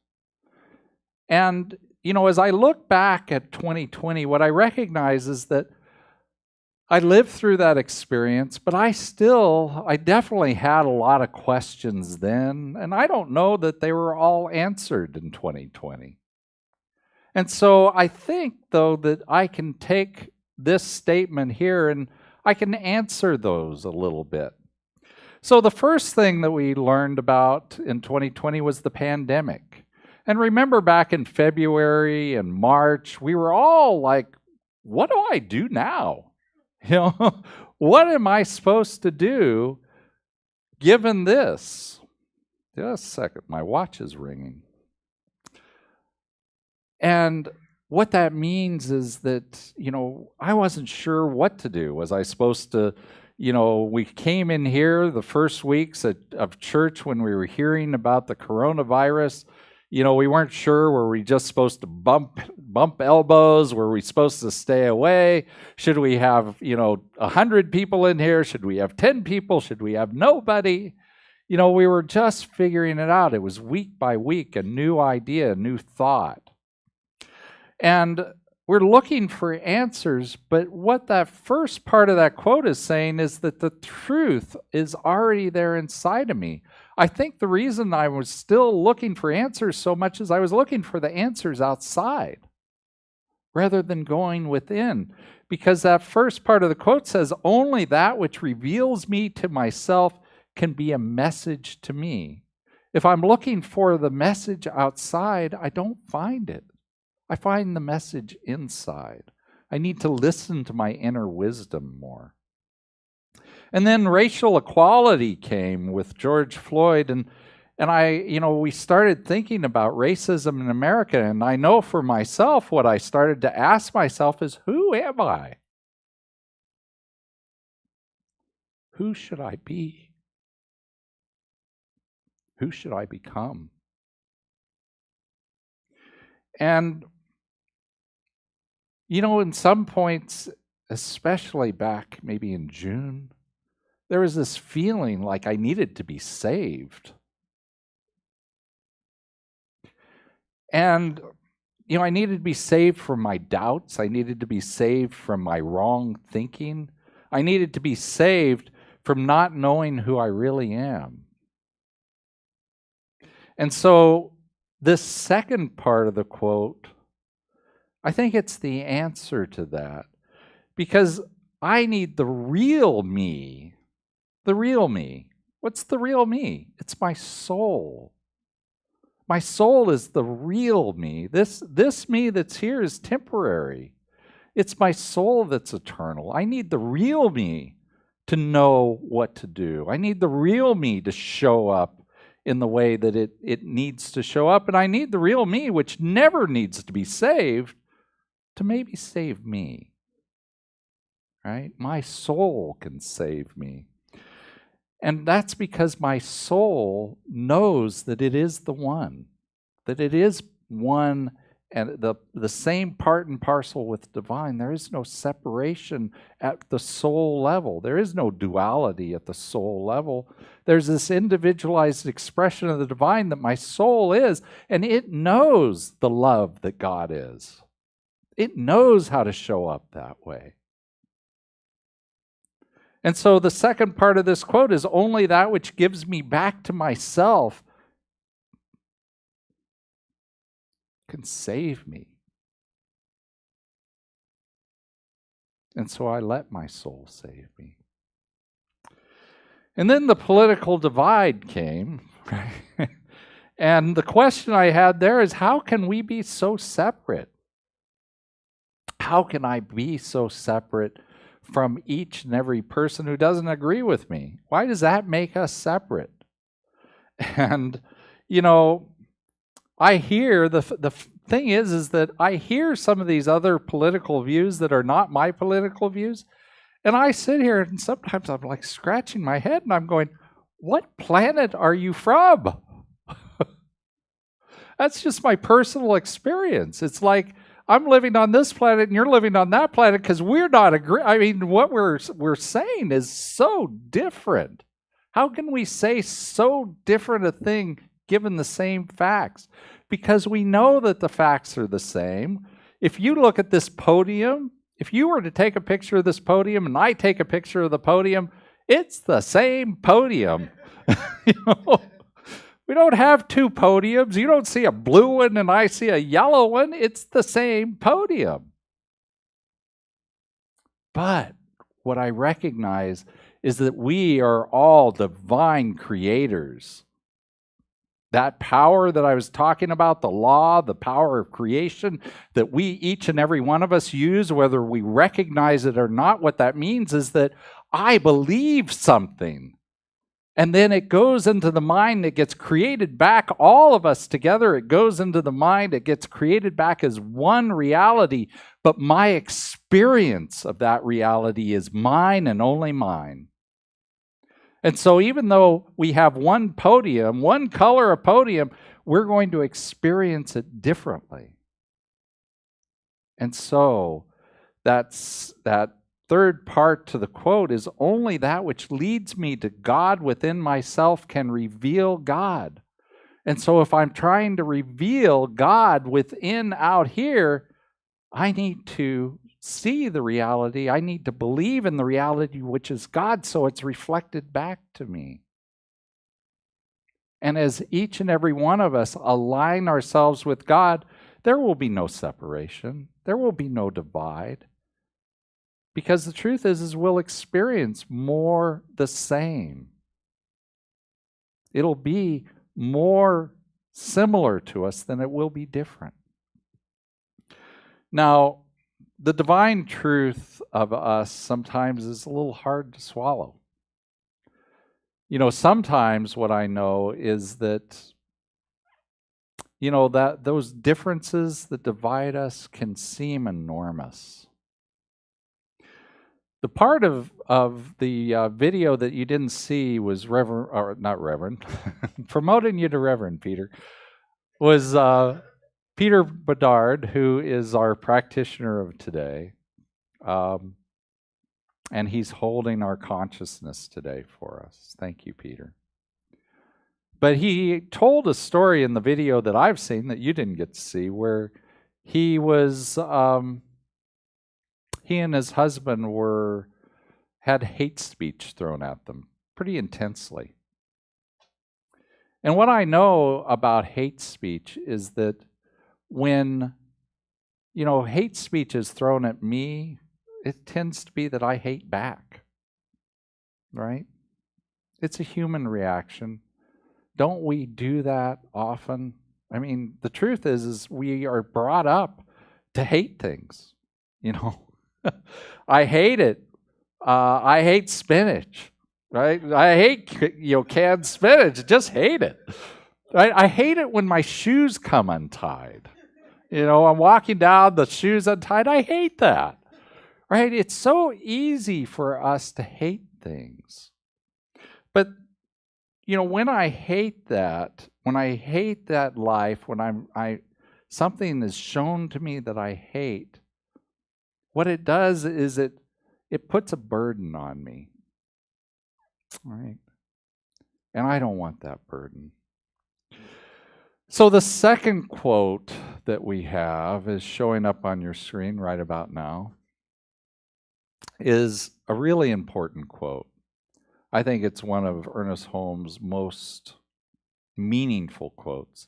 And, as I look back at 2020, what I recognize is that I lived through that experience, but I definitely had a lot of questions then, and I don't know that they were all answered in 2020. And so I think, though, that I can take this statement here and I can answer those a little bit. So the first thing that we learned about in 2020 was the pandemic. And remember back in February and March, we were all like, what do I do now? What am I supposed to do given this? Just a second, my watch is ringing. And what that means is that, I wasn't sure what to do. Was I supposed to, we came in here the first weeks of church when we were hearing about the coronavirus. We weren't sure. Were we just supposed to bump elbows? Were we supposed to stay away? Should we have, 100 people in here? Should we have 10 people? Should we have nobody? We were just figuring it out. It was week by week, a new idea, a new thought. And we're looking for answers, but what that first part of that quote is saying is that the truth is already there inside of me. I think the reason I was still looking for answers so much is I was looking for the answers outside rather than going within. Because that first part of the quote says, only that which reveals me to myself can be a message to me. If I'm looking for the message outside, I don't find it. I find the message inside. I need to listen to my inner wisdom more. And then racial equality came with George Floyd, and we started thinking about racism in America, and I know for myself what I started to ask myself is, who am I? Who should I be? Who should I become? And in some points, especially back maybe in June, there was this feeling like I needed to be saved. And, I needed to be saved from my doubts. I needed to be saved from my wrong thinking. I needed to be saved from not knowing who I really am. And so this second part of the quote, I think it's the answer to that, because I need the real me. The real me. What's the real me? It's my soul. My soul is the real me. This me that's here is temporary. It's my soul that's eternal. I need the real me to know what to do. I need the real me to show up in the way that it needs to show up. And I need the real me, which never needs to be saved, to maybe save me, right? My soul can save me. And that's because my soul knows that it is the one, and the same part and parcel with divine. There is no separation at the soul level. There is no duality at the soul level. There's this individualized expression of the divine that my soul is, and it knows the love that God is. It knows how to show up that way. And so the second part of this quote is, only that which gives me back to myself can save me. And so I let my soul save me. And then the political divide came. And the question I had there is, how can we be so separate? How can I be so separate from each and every person who doesn't agree with me? Why does that make us separate? And, I hear, the thing is that I hear some of these other political views that are not my political views, and I sit here and sometimes I'm like scratching my head and I'm going, what planet are you from? That's just my personal experience. It's like, I'm living on this planet and you're living on that planet because we're not agreeing. I mean, what we're saying is so different. How can we say so different a thing given the same facts? Because we know that the facts are the same. If you look at this podium, if you were to take a picture of this podium and I take a picture of the podium, it's the same podium. We don't have two podiums. You don't see a blue one and I see a yellow one. It's the same podium. But what I recognize is that we are all divine creators. That power that I was talking about, the law, the power of creation that we, each and every one of us use, whether we recognize it or not, what that means is that I believe something. And then it goes into the mind, it gets created back, all of us together, it goes into the mind, it gets created back as one reality. But my experience of that reality is mine and only mine. And so even though we have one podium, one color of podium, we're going to experience it differently. And so that third part to the quote is only that which leads me to God within myself can reveal God. And so if I'm trying to reveal God within out here, I need to see the reality. I need to believe in the reality which is God, so it's reflected back to me. And as each and every one of us align ourselves with God, there will be no separation. There will be no divide. Because the truth is we'll experience more the same. It'll be more similar to us than it will be different. Now, the divine truth of us sometimes is a little hard to swallow. You know, sometimes what I know is that, you know, that those differences that divide us can seem enormous. The part of the video that you didn't see was promoting you to Reverend Peter, was Peter Bedard, who is our practitioner of today. And he's holding our consciousness today for us. Thank you, Peter. But he told a story in the video that I've seen that you didn't get to see, where he was, he and his husband had hate speech thrown at them pretty intensely. And what I know about hate speech is that when, you know, hate speech is thrown at me, it tends to be that I hate back, right? It's a human reaction. Don't we do that often? I mean, the truth is we are brought up to hate things, you know. I hate it. I hate spinach, right? I hate, you know, canned spinach. Just hate it. Right? I hate it when my shoes come untied. You know, I'm walking down, the shoes untied. I hate that. Right? It's so easy for us to hate things. But, you know, when I hate that life, when something is shown to me that I hate, what it does is it puts a burden on me. Right? And I don't want that burden. So the second quote that we have is showing up on your screen right about now, is a really important quote. I think it's one of Ernest Holmes' most meaningful quotes.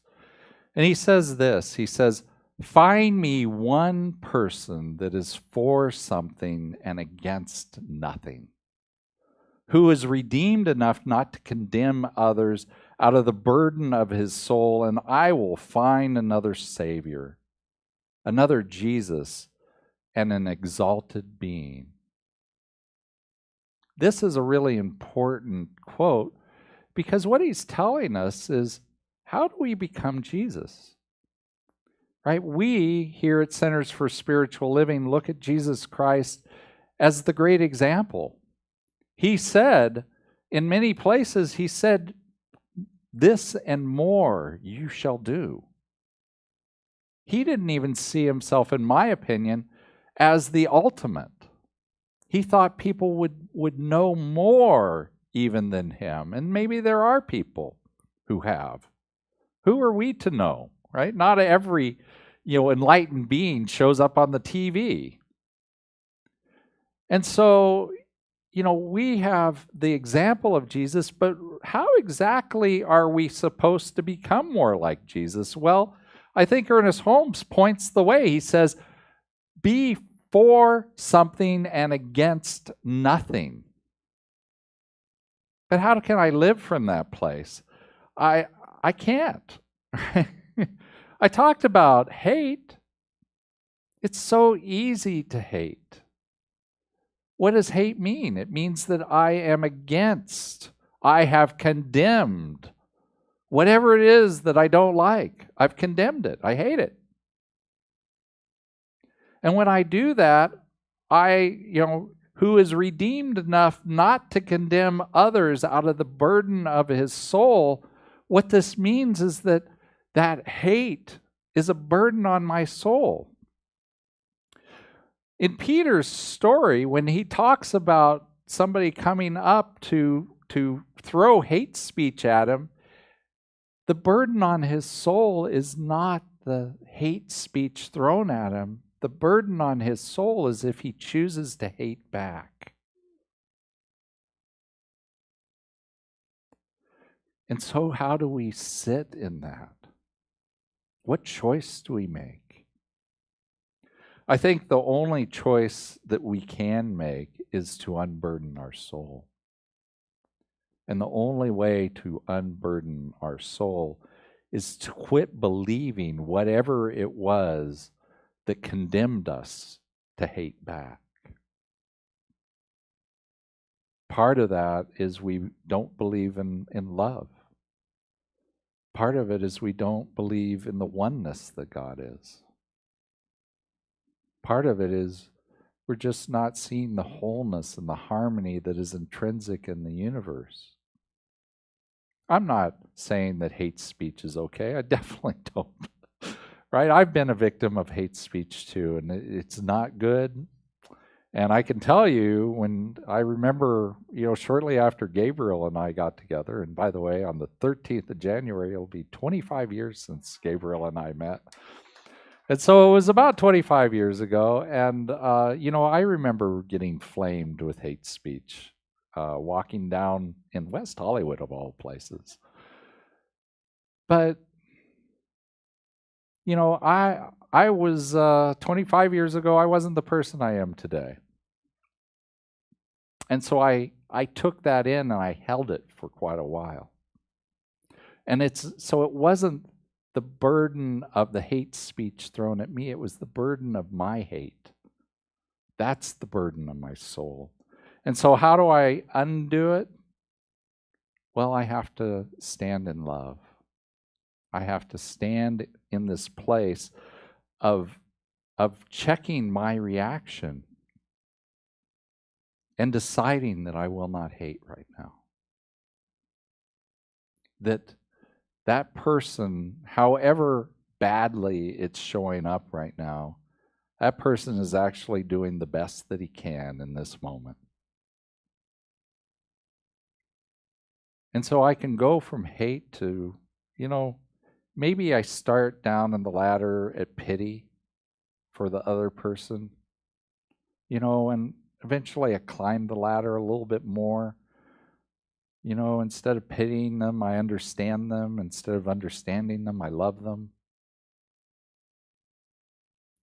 And he says this, he says, "Find me one person that is for something and against nothing, who is redeemed enough not to condemn others out of the burden of his soul, and I will find another Savior, another Jesus, and an exalted being." This is a really important quote because what he's telling us is, how do we become Jesus? Right? We here at Centers for Spiritual Living look at Jesus Christ as the great example. He said, in many places, he said, "This and more you shall do." He didn't even see himself, in my opinion, as the ultimate. He thought people would know more even than him. And maybe there are people who have. Who are we to know, right? Not every, you know, enlightened being shows up on the TV. And so, you know, we have the example of Jesus, but how exactly are we supposed to become more like Jesus? Well, I think Ernest Holmes points the way. He says, be for something and against nothing. But how can I live from that place? I can't. I talked about hate. It's so easy to hate. What does hate mean? It means that I am against, I have condemned whatever it is that I don't like. I've condemned it. I hate it. And when I do that, who is redeemed enough not to condemn others out of the burden of his soul, what this means is that hate is a burden on my soul. In Peter's story, when he talks about somebody coming up to throw hate speech at him, the burden on his soul is not the hate speech thrown at him. The burden on his soul is if he chooses to hate back. And so how do we sit in that? What choice do we make? I think the only choice that we can make is to unburden our soul. And the only way to unburden our soul is to quit believing whatever it was that condemned us to hate back. Part of that is we don't believe in love. Part of it is we don't believe in the oneness that God is. Part of it is we're just not seeing the wholeness and the harmony that is intrinsic in the universe. I'm not saying that hate speech is okay. I definitely don't. Right? I've been a victim of hate speech too, and it's not good. And I can tell you, when I remember, shortly after Gabriel and I got together, and by the way, on the 13th of January, it'll be 25 years since Gabriel and I met. And so it was about 25 years ago, and, I remember getting flamed with hate speech, walking down in West Hollywood, of all places. But I was 25 years ago, I wasn't the person I am today. And so I took that in and I held it for quite a while. And it wasn't the burden of the hate speech thrown at me, it was the burden of my hate. That's the burden of my soul. And so how do I undo it? Well, I have to stand in love. I have to stand in this place of checking my reaction and deciding that I will not hate right now. That person, however badly it's showing up right now, that person is actually doing the best that he can in this moment. And so I can go from hate to, maybe I start down in the ladder at pity for the other person, and eventually I climb the ladder a little bit more. Instead of pitying them, I understand them. Instead of understanding them, I love them.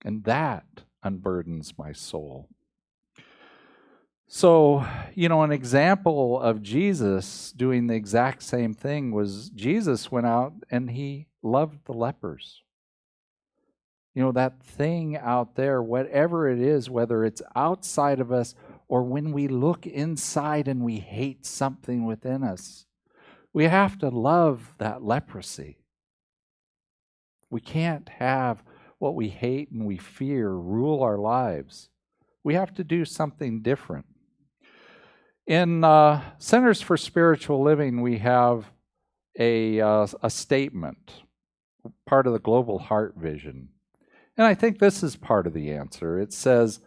And that unburdens my soul. So, an example of Jesus doing the exact same thing was Jesus went out and he loved the lepers. That thing out there, whatever it is, whether it's outside of us or when we look inside and we hate something within us, we have to love that leprosy. We can't have what we hate and we fear rule our lives. We have to do something different. In Centers for Spiritual Living, we have a statement, part of the Global Heart Vision. And I think this is part of the answer. It says,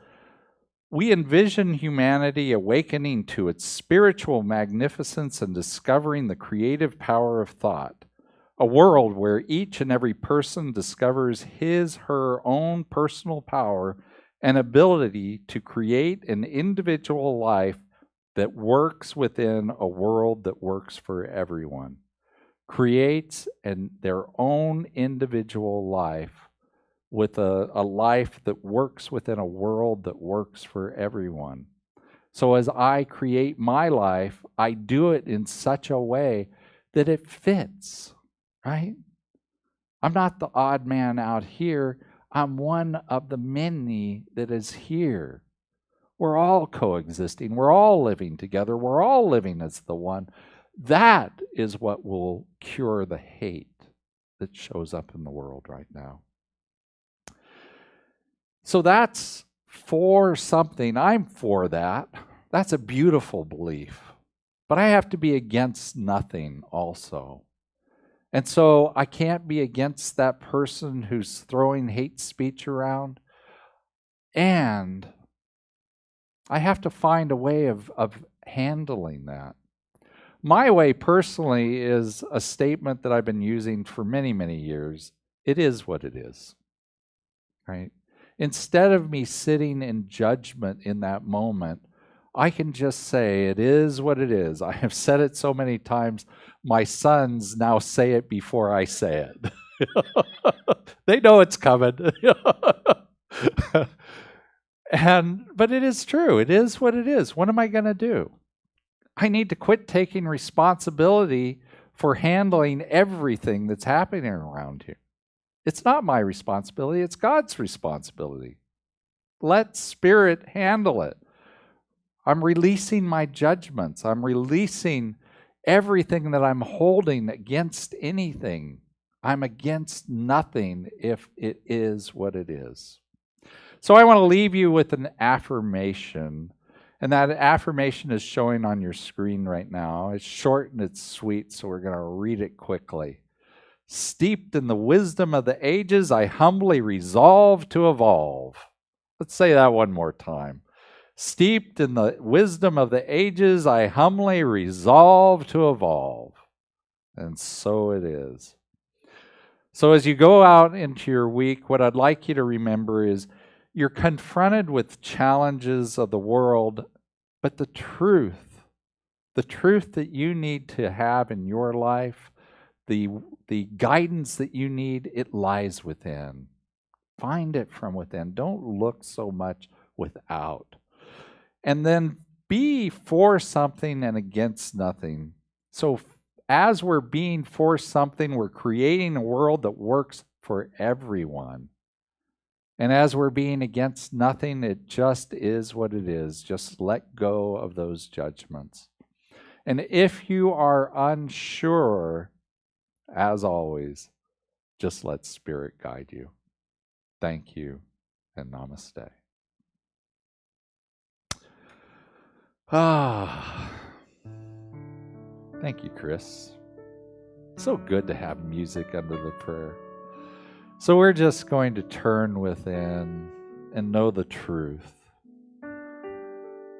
we envision humanity awakening to its spiritual magnificence and discovering the creative power of thought, a world where each and every person discovers his/her own personal power and ability to create an individual life that works within a world that works for everyone, creates their own individual life with a life that works within a world that works for everyone. So as I create my life, I do it in such a way that it fits. right? I'm not the odd man out here. I'm one of the many that is here. We're all coexisting. We're all living together. We're all living as the one. That is what will cure the hate that shows up in the world right now. So that's for something. I'm for that. That's a beautiful belief. But I have to be against nothing also. And so I can't be against that person who's throwing hate speech around. And I have to find a way of handling that. My way personally is a statement that I've been using for many, many years. It is what it is, right? Instead of me sitting in judgment in that moment, I can just say, it is what it is. I have said it so many times, my sons now say it before I say it. They know it's coming. But it is true. It is what it is. What am I going to do? I need to quit taking responsibility for handling everything that's happening around here. It's not my responsibility. It's God's responsibility. Let Spirit handle it. I'm releasing my judgments. I'm releasing everything that I'm holding against anything. I'm against nothing if it is what it is. So I want to leave you with an affirmation. And that affirmation is showing on your screen right now. It's short and it's sweet, so we're going to read it quickly. Steeped in the wisdom of the ages, I humbly resolve to evolve. Let's say that one more time. Steeped in the wisdom of the ages, I humbly resolve to evolve. And so it is. So as you go out into your week, what I'd like you to remember is you're confronted with challenges of the world, but the truth that you need to have in your life, the guidance that you need, it lies within. Find it from within. Don't look so much without. And then be for something and against nothing. So as we're being for something, we're creating a world that works for everyone. And as we're being against nothing, it just is what it is. Just let go of those judgments. And if you are unsure, as always, just let Spirit guide you. Thank you, and namaste. Thank you, Chris. So good to have music under the prayer. So we're just going to turn within and know the truth.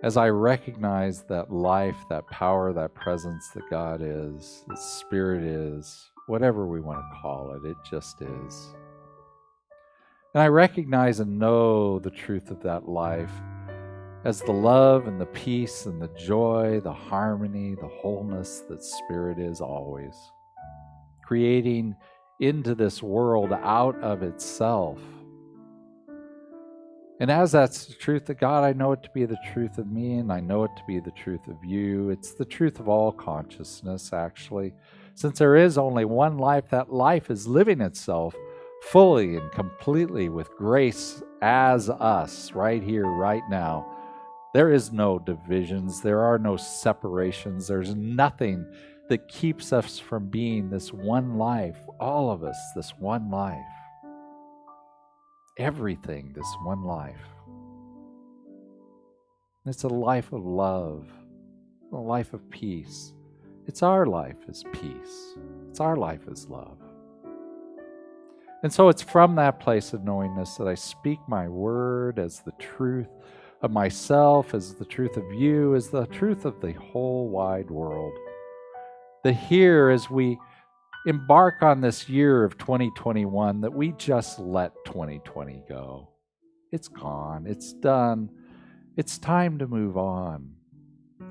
As I recognize that life, that power, that presence that God is, that Spirit is, whatever we want to call it, it just is. And I recognize and know the truth of that life as the love and the peace and the joy, the harmony, the wholeness that Spirit is always, creating into this world out of itself. And as that's the truth of God, I know it to be the truth of me, and I know it to be the truth of you. It's the truth of all consciousness, actually. Since there is only one life, that life is living itself fully and completely with grace as us, right here, right now. There is no divisions. There are no separations. There's nothing that keeps us from being this one life, all of us, this one life. Everything, this one life. It's a life of love, a life of peace. It's our life is peace. It's our life is love. And so it's from that place of knowingness that I speak my word as the truth of myself, as the truth of you, as the truth of the whole wide world. That here, as we embark on this year of 2021, that we just let 2020 go. It's gone. It's done. It's time to move on.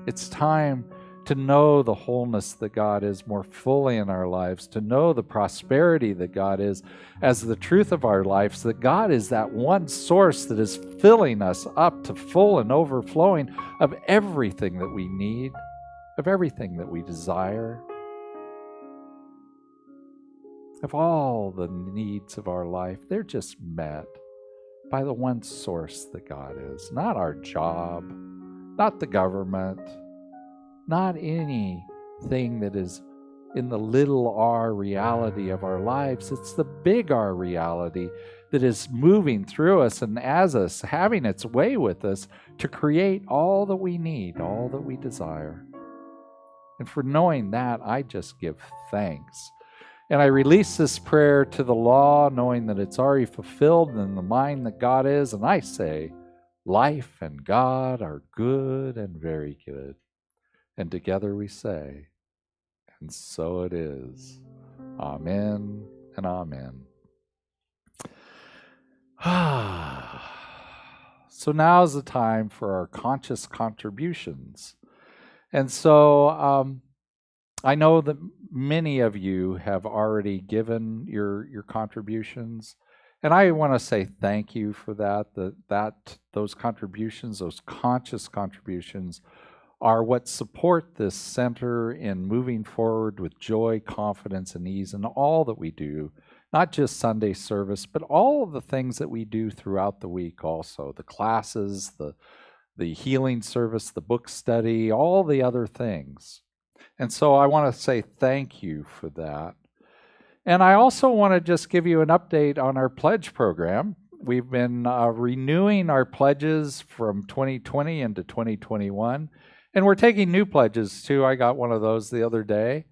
It's time to know the wholeness that God is more fully in our lives, to know the prosperity that God is as the truth of our lives, that God is that one source that is filling us up to full and overflowing of everything that we need, of everything that we desire. of all the needs of our life, they're just met by the one source that God is. Not our job, not the government, not anything that is in the little r reality of our lives. It's the big R reality that is moving through us and as us, having its way with us to create all that we need, all that we desire. And for knowing that, I just give thanks. And I release this prayer to the law, knowing that it's already fulfilled in the mind that God is. And I say, life and God are good and very good. And together we say, and so it is. Amen and amen. So now is the time for our conscious contributions. And so I know that many of you have already given your contributions. And I want to say thank you for that. Those contributions, those conscious contributions, are what support this center in moving forward with joy, confidence, and ease in all that we do, not just Sunday service, but all of the things that we do throughout the week also, the classes, the healing service, the book study, all the other things. And so I want to say thank you for that. And I also want to just give you an update on our pledge program. We've been renewing our pledges from 2020 into 2021. And we're taking new pledges too. I got one of those the other day.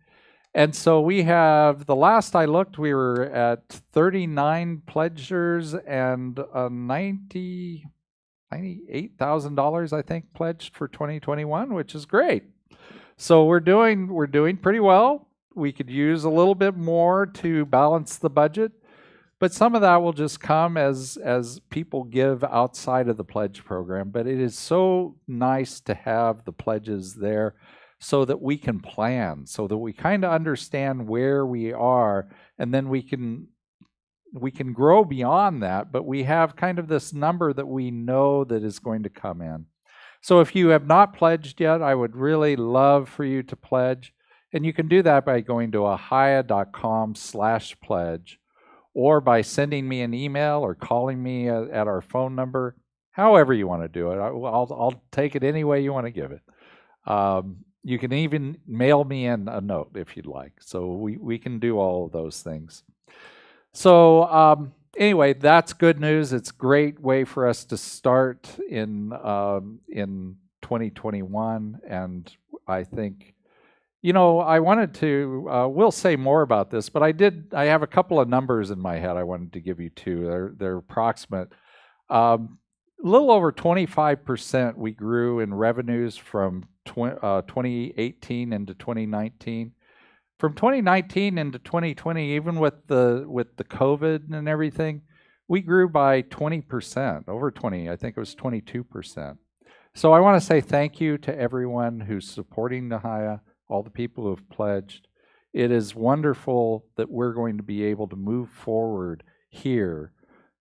And so we have, the last I looked, we were at 39 pledgers and $98,000, I think, pledged for 2021, which is great. So we're doing pretty well. We could use a little bit more to balance the budget. But some of that will just come as people give outside of the pledge program. But it is so nice to have the pledges there so that we can plan, so that we kind of understand where we are, and then we can grow beyond that, but we have kind of this number that we know that is going to come in. So if you have not pledged yet, I would really love for you to pledge. And you can do that by going to ahiah.com/pledge. or by sending me an email or calling me at our phone number, however you want to do it. I'll take it any way you want to give it. You can even mail me in a note if you'd like. So we can do all of those things. So anyway, that's good news. It's a great way for us to start in 2021. And I think, I wanted to, we'll say more about this, but I have a couple of numbers in my head I wanted to give you too. They're approximate. A little over 25% we grew in revenues from 2018 into 2019. From 2019 into 2020, even with the COVID and everything, we grew by 20%, over 20, I think it was 22%. So I want to say thank you to everyone who's supporting Ahiah, all the people who have pledged. It is wonderful that we're going to be able to move forward here,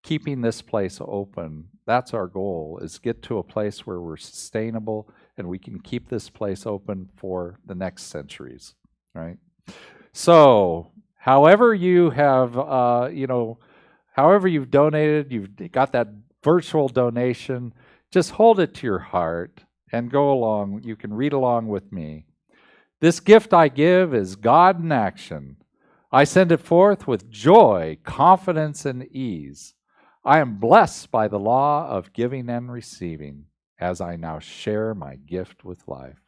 keeping this place open. That's our goal, is get to a place where we're sustainable and we can keep this place open for the next centuries, right? So, however you have, however you've donated, you've got that virtual donation, just hold it to your heart and go along. You can read along with me. This gift I give is God in action. I send it forth with joy, confidence, and ease. I am blessed by the law of giving and receiving as I now share my gift with life.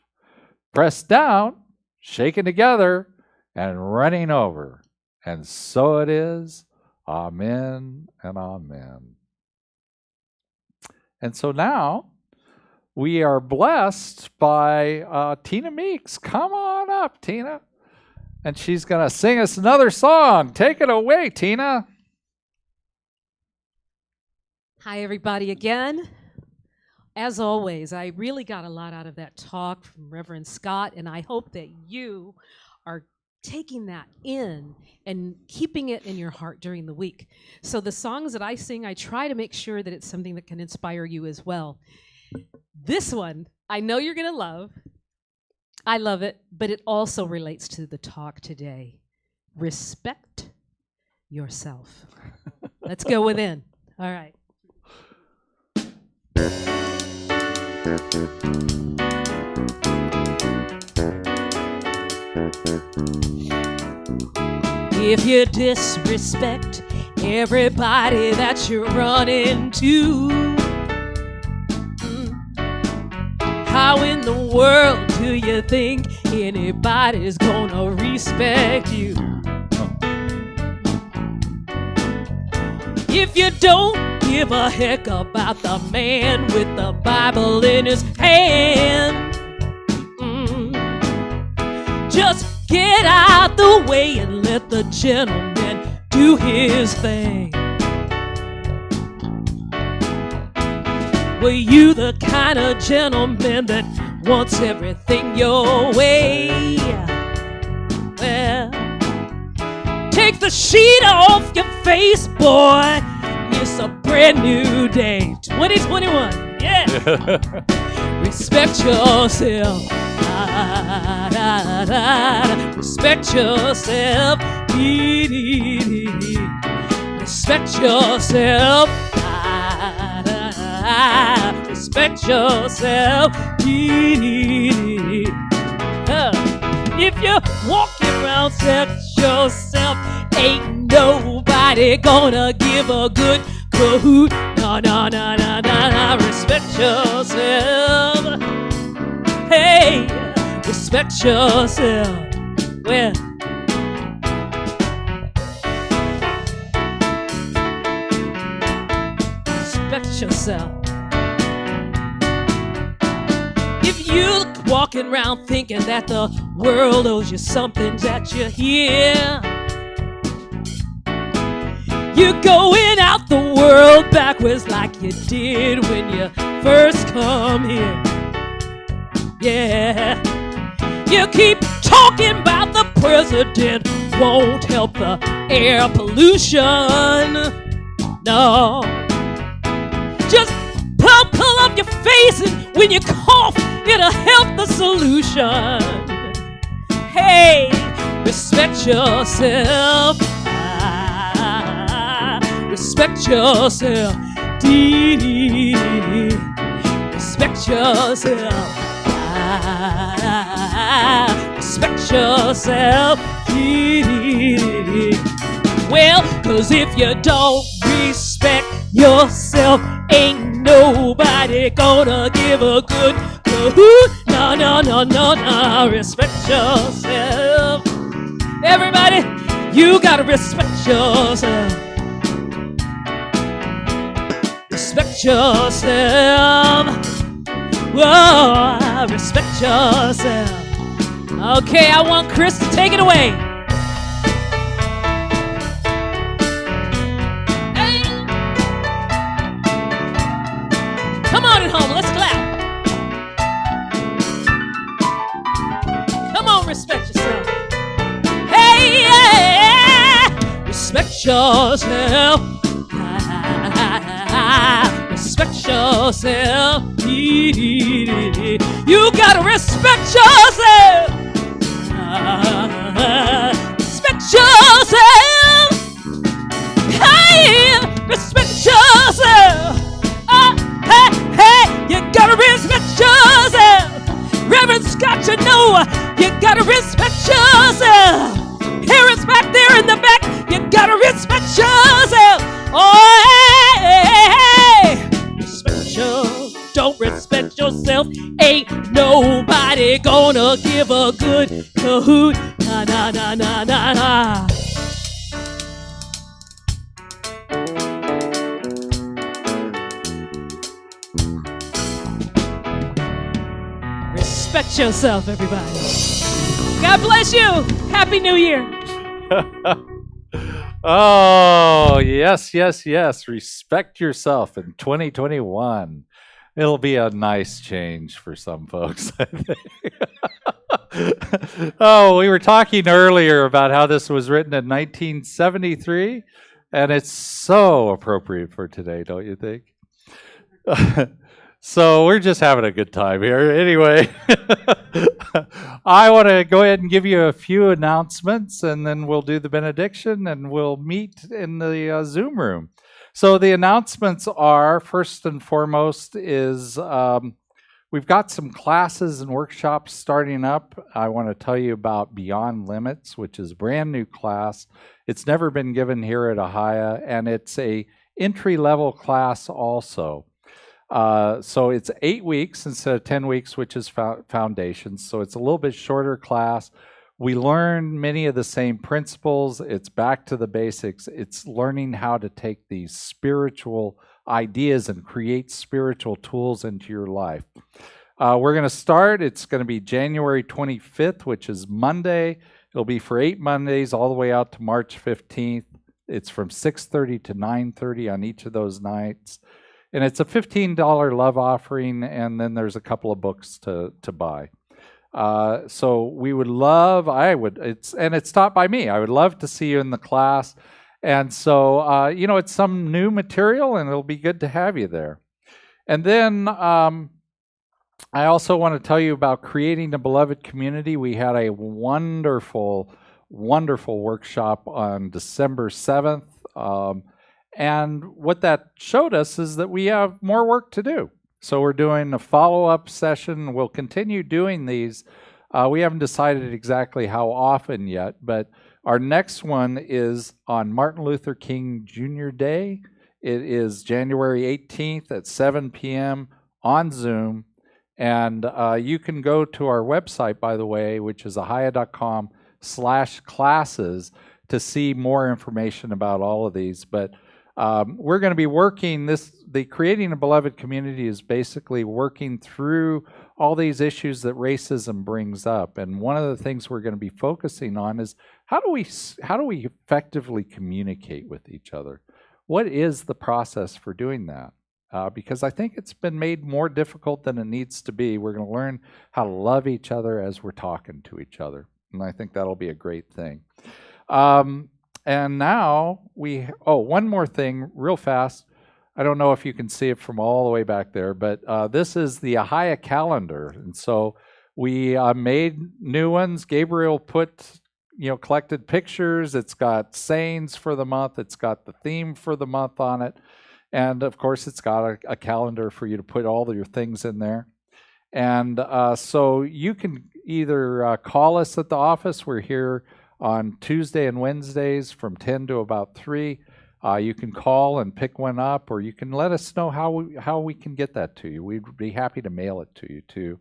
Pressed down, shaken together, and running over. And so it is. Amen and amen. And so now, we are blessed by Tina Meeks. Come on up, Tina. And she's going to sing us another song. Take it away, Tina. Hi, everybody, again. As always, I really got a lot out of that talk from Reverend Scott, and I hope that you are taking that in and keeping it in your heart during the week. So the songs that I sing, I try to make sure that it's something that can inspire you as well. This one, I know you're going to love. I love it, but it also relates to the talk today. Respect yourself. Let's go within. All right. If you disrespect everybody that you run into, how in the world do you think anybody's gonna respect you? If you don't give a heck about the man with the Bible in his hand, just get out the way and let the gentleman do his thing. Were you the kind of gentleman that wants everything your way? Well, take the sheet off your face, boy. It's a brand new day. 2021, yeah. Respect yourself. Da, da, da. Respect yourself. Dee, dee, dee. Respect yourself. Da, da, da. Respect yourself. Dee, dee, dee. If you're walking around, set yourself. Ain't nobody gonna give a good cahoot. No, no, no, no, no, no. Respect yourself. Hey, respect yourself. Well, respect yourself. If you're walking around thinking that the world owes you something that you hear, you're going out the world backwards like you did when you first come here. Yeah, you keep talking about the president won't help the air pollution. No, just pull up your face and when you cough, it'll help the solution. Hey, respect yourself. Respect yourself. Dee, dee, dee. Respect yourself. Respect yourself. Dee, dee, dee. Well, 'cause if you don't respect yourself, ain't nobody gonna give a good cahoot. No, no, no, no, no. Respect yourself. Everybody, you gotta respect yourself. Respect yourself. Whoa, respect yourself. Okay, I want Chris to take it away. Hey. Come on at home, let's clap. Come on, respect yourself. Hey, yeah. Respect yourself. Respect yourself. You gotta respect yourself. Respect yourself. Hey, respect yourself. Hey, hey, you gotta respect yourself. Reverend Scott, you know, you gotta respect yourself. Parents back there in the back, you gotta respect yourself. Oh, hey, hey, hey. Respect yourself. Don't respect yourself. Ain't nobody gonna give a good cahoot. Na, na, na, na, na, na. Respect yourself, everybody. God bless you. Happy New Year. Oh, yes, yes, yes. Respect yourself in 2021. It'll be a nice change for some folks, I think. Oh, we were talking earlier about how this was written in 1973, and it's so appropriate for today, don't you think? So we're just having a good time here. Anyway, I want to go ahead and give you a few announcements, and then we'll do the benediction, and we'll meet in the Zoom room. So the announcements are, first and foremost, is we've got some classes and workshops starting up. I want to tell you about Beyond Limits, which is a brand new class. It's never been given here at Ahiah, and it's a entry-level class also. So it's 8 weeks instead of 10 weeks, which is foundations. So it's a little bit shorter class. We learn many of the same principles. It's back to the basics. It's learning how to take these spiritual ideas and create spiritual tools into your life. We're going to start. It's going to be January 25th, which is Monday. It'll be for 8 Mondays all the way out to March 15th. It's from 6:30 to 9:30 on each of those nights. And it's a $15 love offering, and then there's a couple of books to buy. So we would love, it's taught by me. I would love to see you in the class. And so, it's some new material, and it'll be good to have you there. And then I also want to tell you about creating a beloved community. We had a wonderful, wonderful workshop on December 7th. And what that showed us is that we have more work to do. So we're doing a follow-up session. We'll continue doing these. We haven't decided exactly how often yet, but our next one is on Martin Luther King Jr. Day. It is January 18th at 7 p.m. on Zoom. And you can go to our website, by the way, which is ahiah.com/classes to see more information about all of these. But we're going to be working the Creating a Beloved Community is basically working through all these issues that racism brings up. And one of the things we're going to be focusing on is how do we effectively communicate with each other? What is the process for doing that? Because I think it's been made more difficult than it needs to be. We're going to learn how to love each other as we're talking to each other. And I think that'll be a great thing. And now one more thing real fast. I don't know if you can see it from all the way back there, but this is the Ahiah calendar. And so we made new ones. Gabriel collected pictures. It's got sayings for the month. It's got the theme for the month on it. And of course, it's got a calendar for you to put all of your things in there. And so you can either call us at the office. We're here on Tuesday and Wednesdays from 10 to about 3. You can call and pick one up, or you can let us know how we can get that to you. We'd be happy to mail it to you too.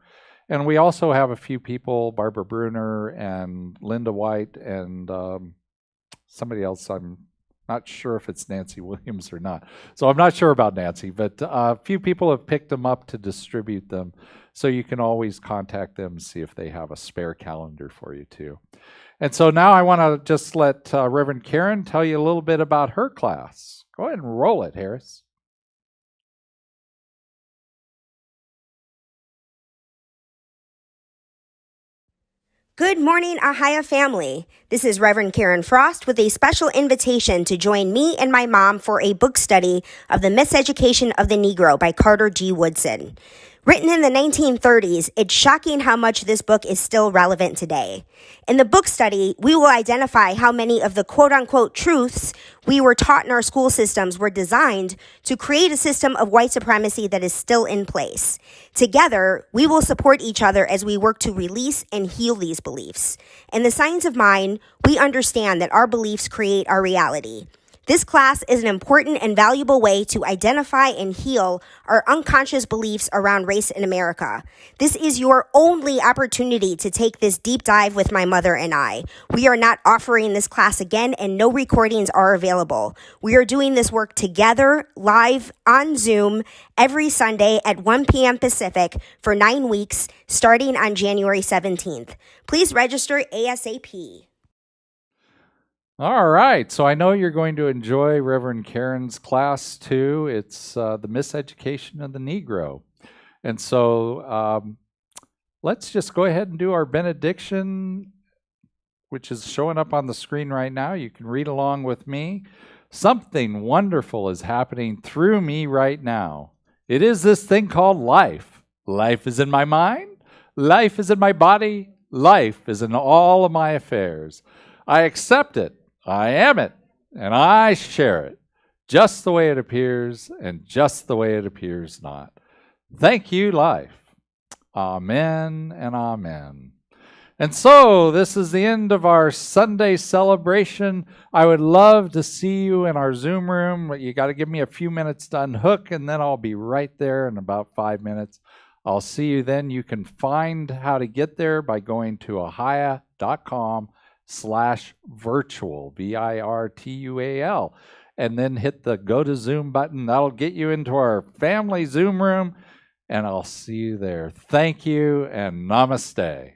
And we also have a few people, Barbara Bruner and Linda White and somebody else. I'm not sure if it's Nancy Williams or not. So I'm not sure about Nancy, but a few people have picked them up to distribute them. So you can always contact them and see if they have a spare calendar for you too. And so now I want to just let Reverend Karen tell you a little bit about her class. Go ahead and roll it, Harris. Good morning, Ahiah family. This is Reverend Karen Frost with a special invitation to join me and my mom for a book study of The Miseducation of the Negro by Carter G. Woodson. Written in the 1930s, it's shocking how much this book is still relevant today. In the book study, we will identify how many of the quote-unquote truths we were taught in our school systems were designed to create a system of white supremacy that is still in place. Together, we will support each other as we work to release and heal these beliefs. In the Science of Mind, we understand that our beliefs create our reality. This class is an important and valuable way to identify and heal our unconscious beliefs around race in America. This is your only opportunity to take this deep dive with my mother and I. We are not offering this class again, and no recordings are available. We are doing this work together, live on Zoom, every Sunday at 1 p.m. Pacific for 9 weeks, starting on January 17th. Please register ASAP. All right, so I know you're going to enjoy Reverend Karen's class too. It's the Miseducation of the Negro. And so let's just go ahead and do our benediction, which is showing up on the screen right now. You can read along with me. Something wonderful is happening through me right now. It is this thing called life. Life is in my mind. Life is in my body. Life is in all of my affairs. I accept it. I am it. And I share it. Just the way it appears and just the way it appears not. Thank you, life. Amen and amen. And so, this is the end of our Sunday celebration. I would love to see you in our Zoom room, but you got to give me a few minutes to unhook, and then I'll be right there in about 5 minutes. I'll see you then. You can find how to get there by going to ahiah.com/virtual, virtual, and then hit the Go to Zoom button. That'll get you into our family Zoom room, and I'll see you there. Thank you, and namaste.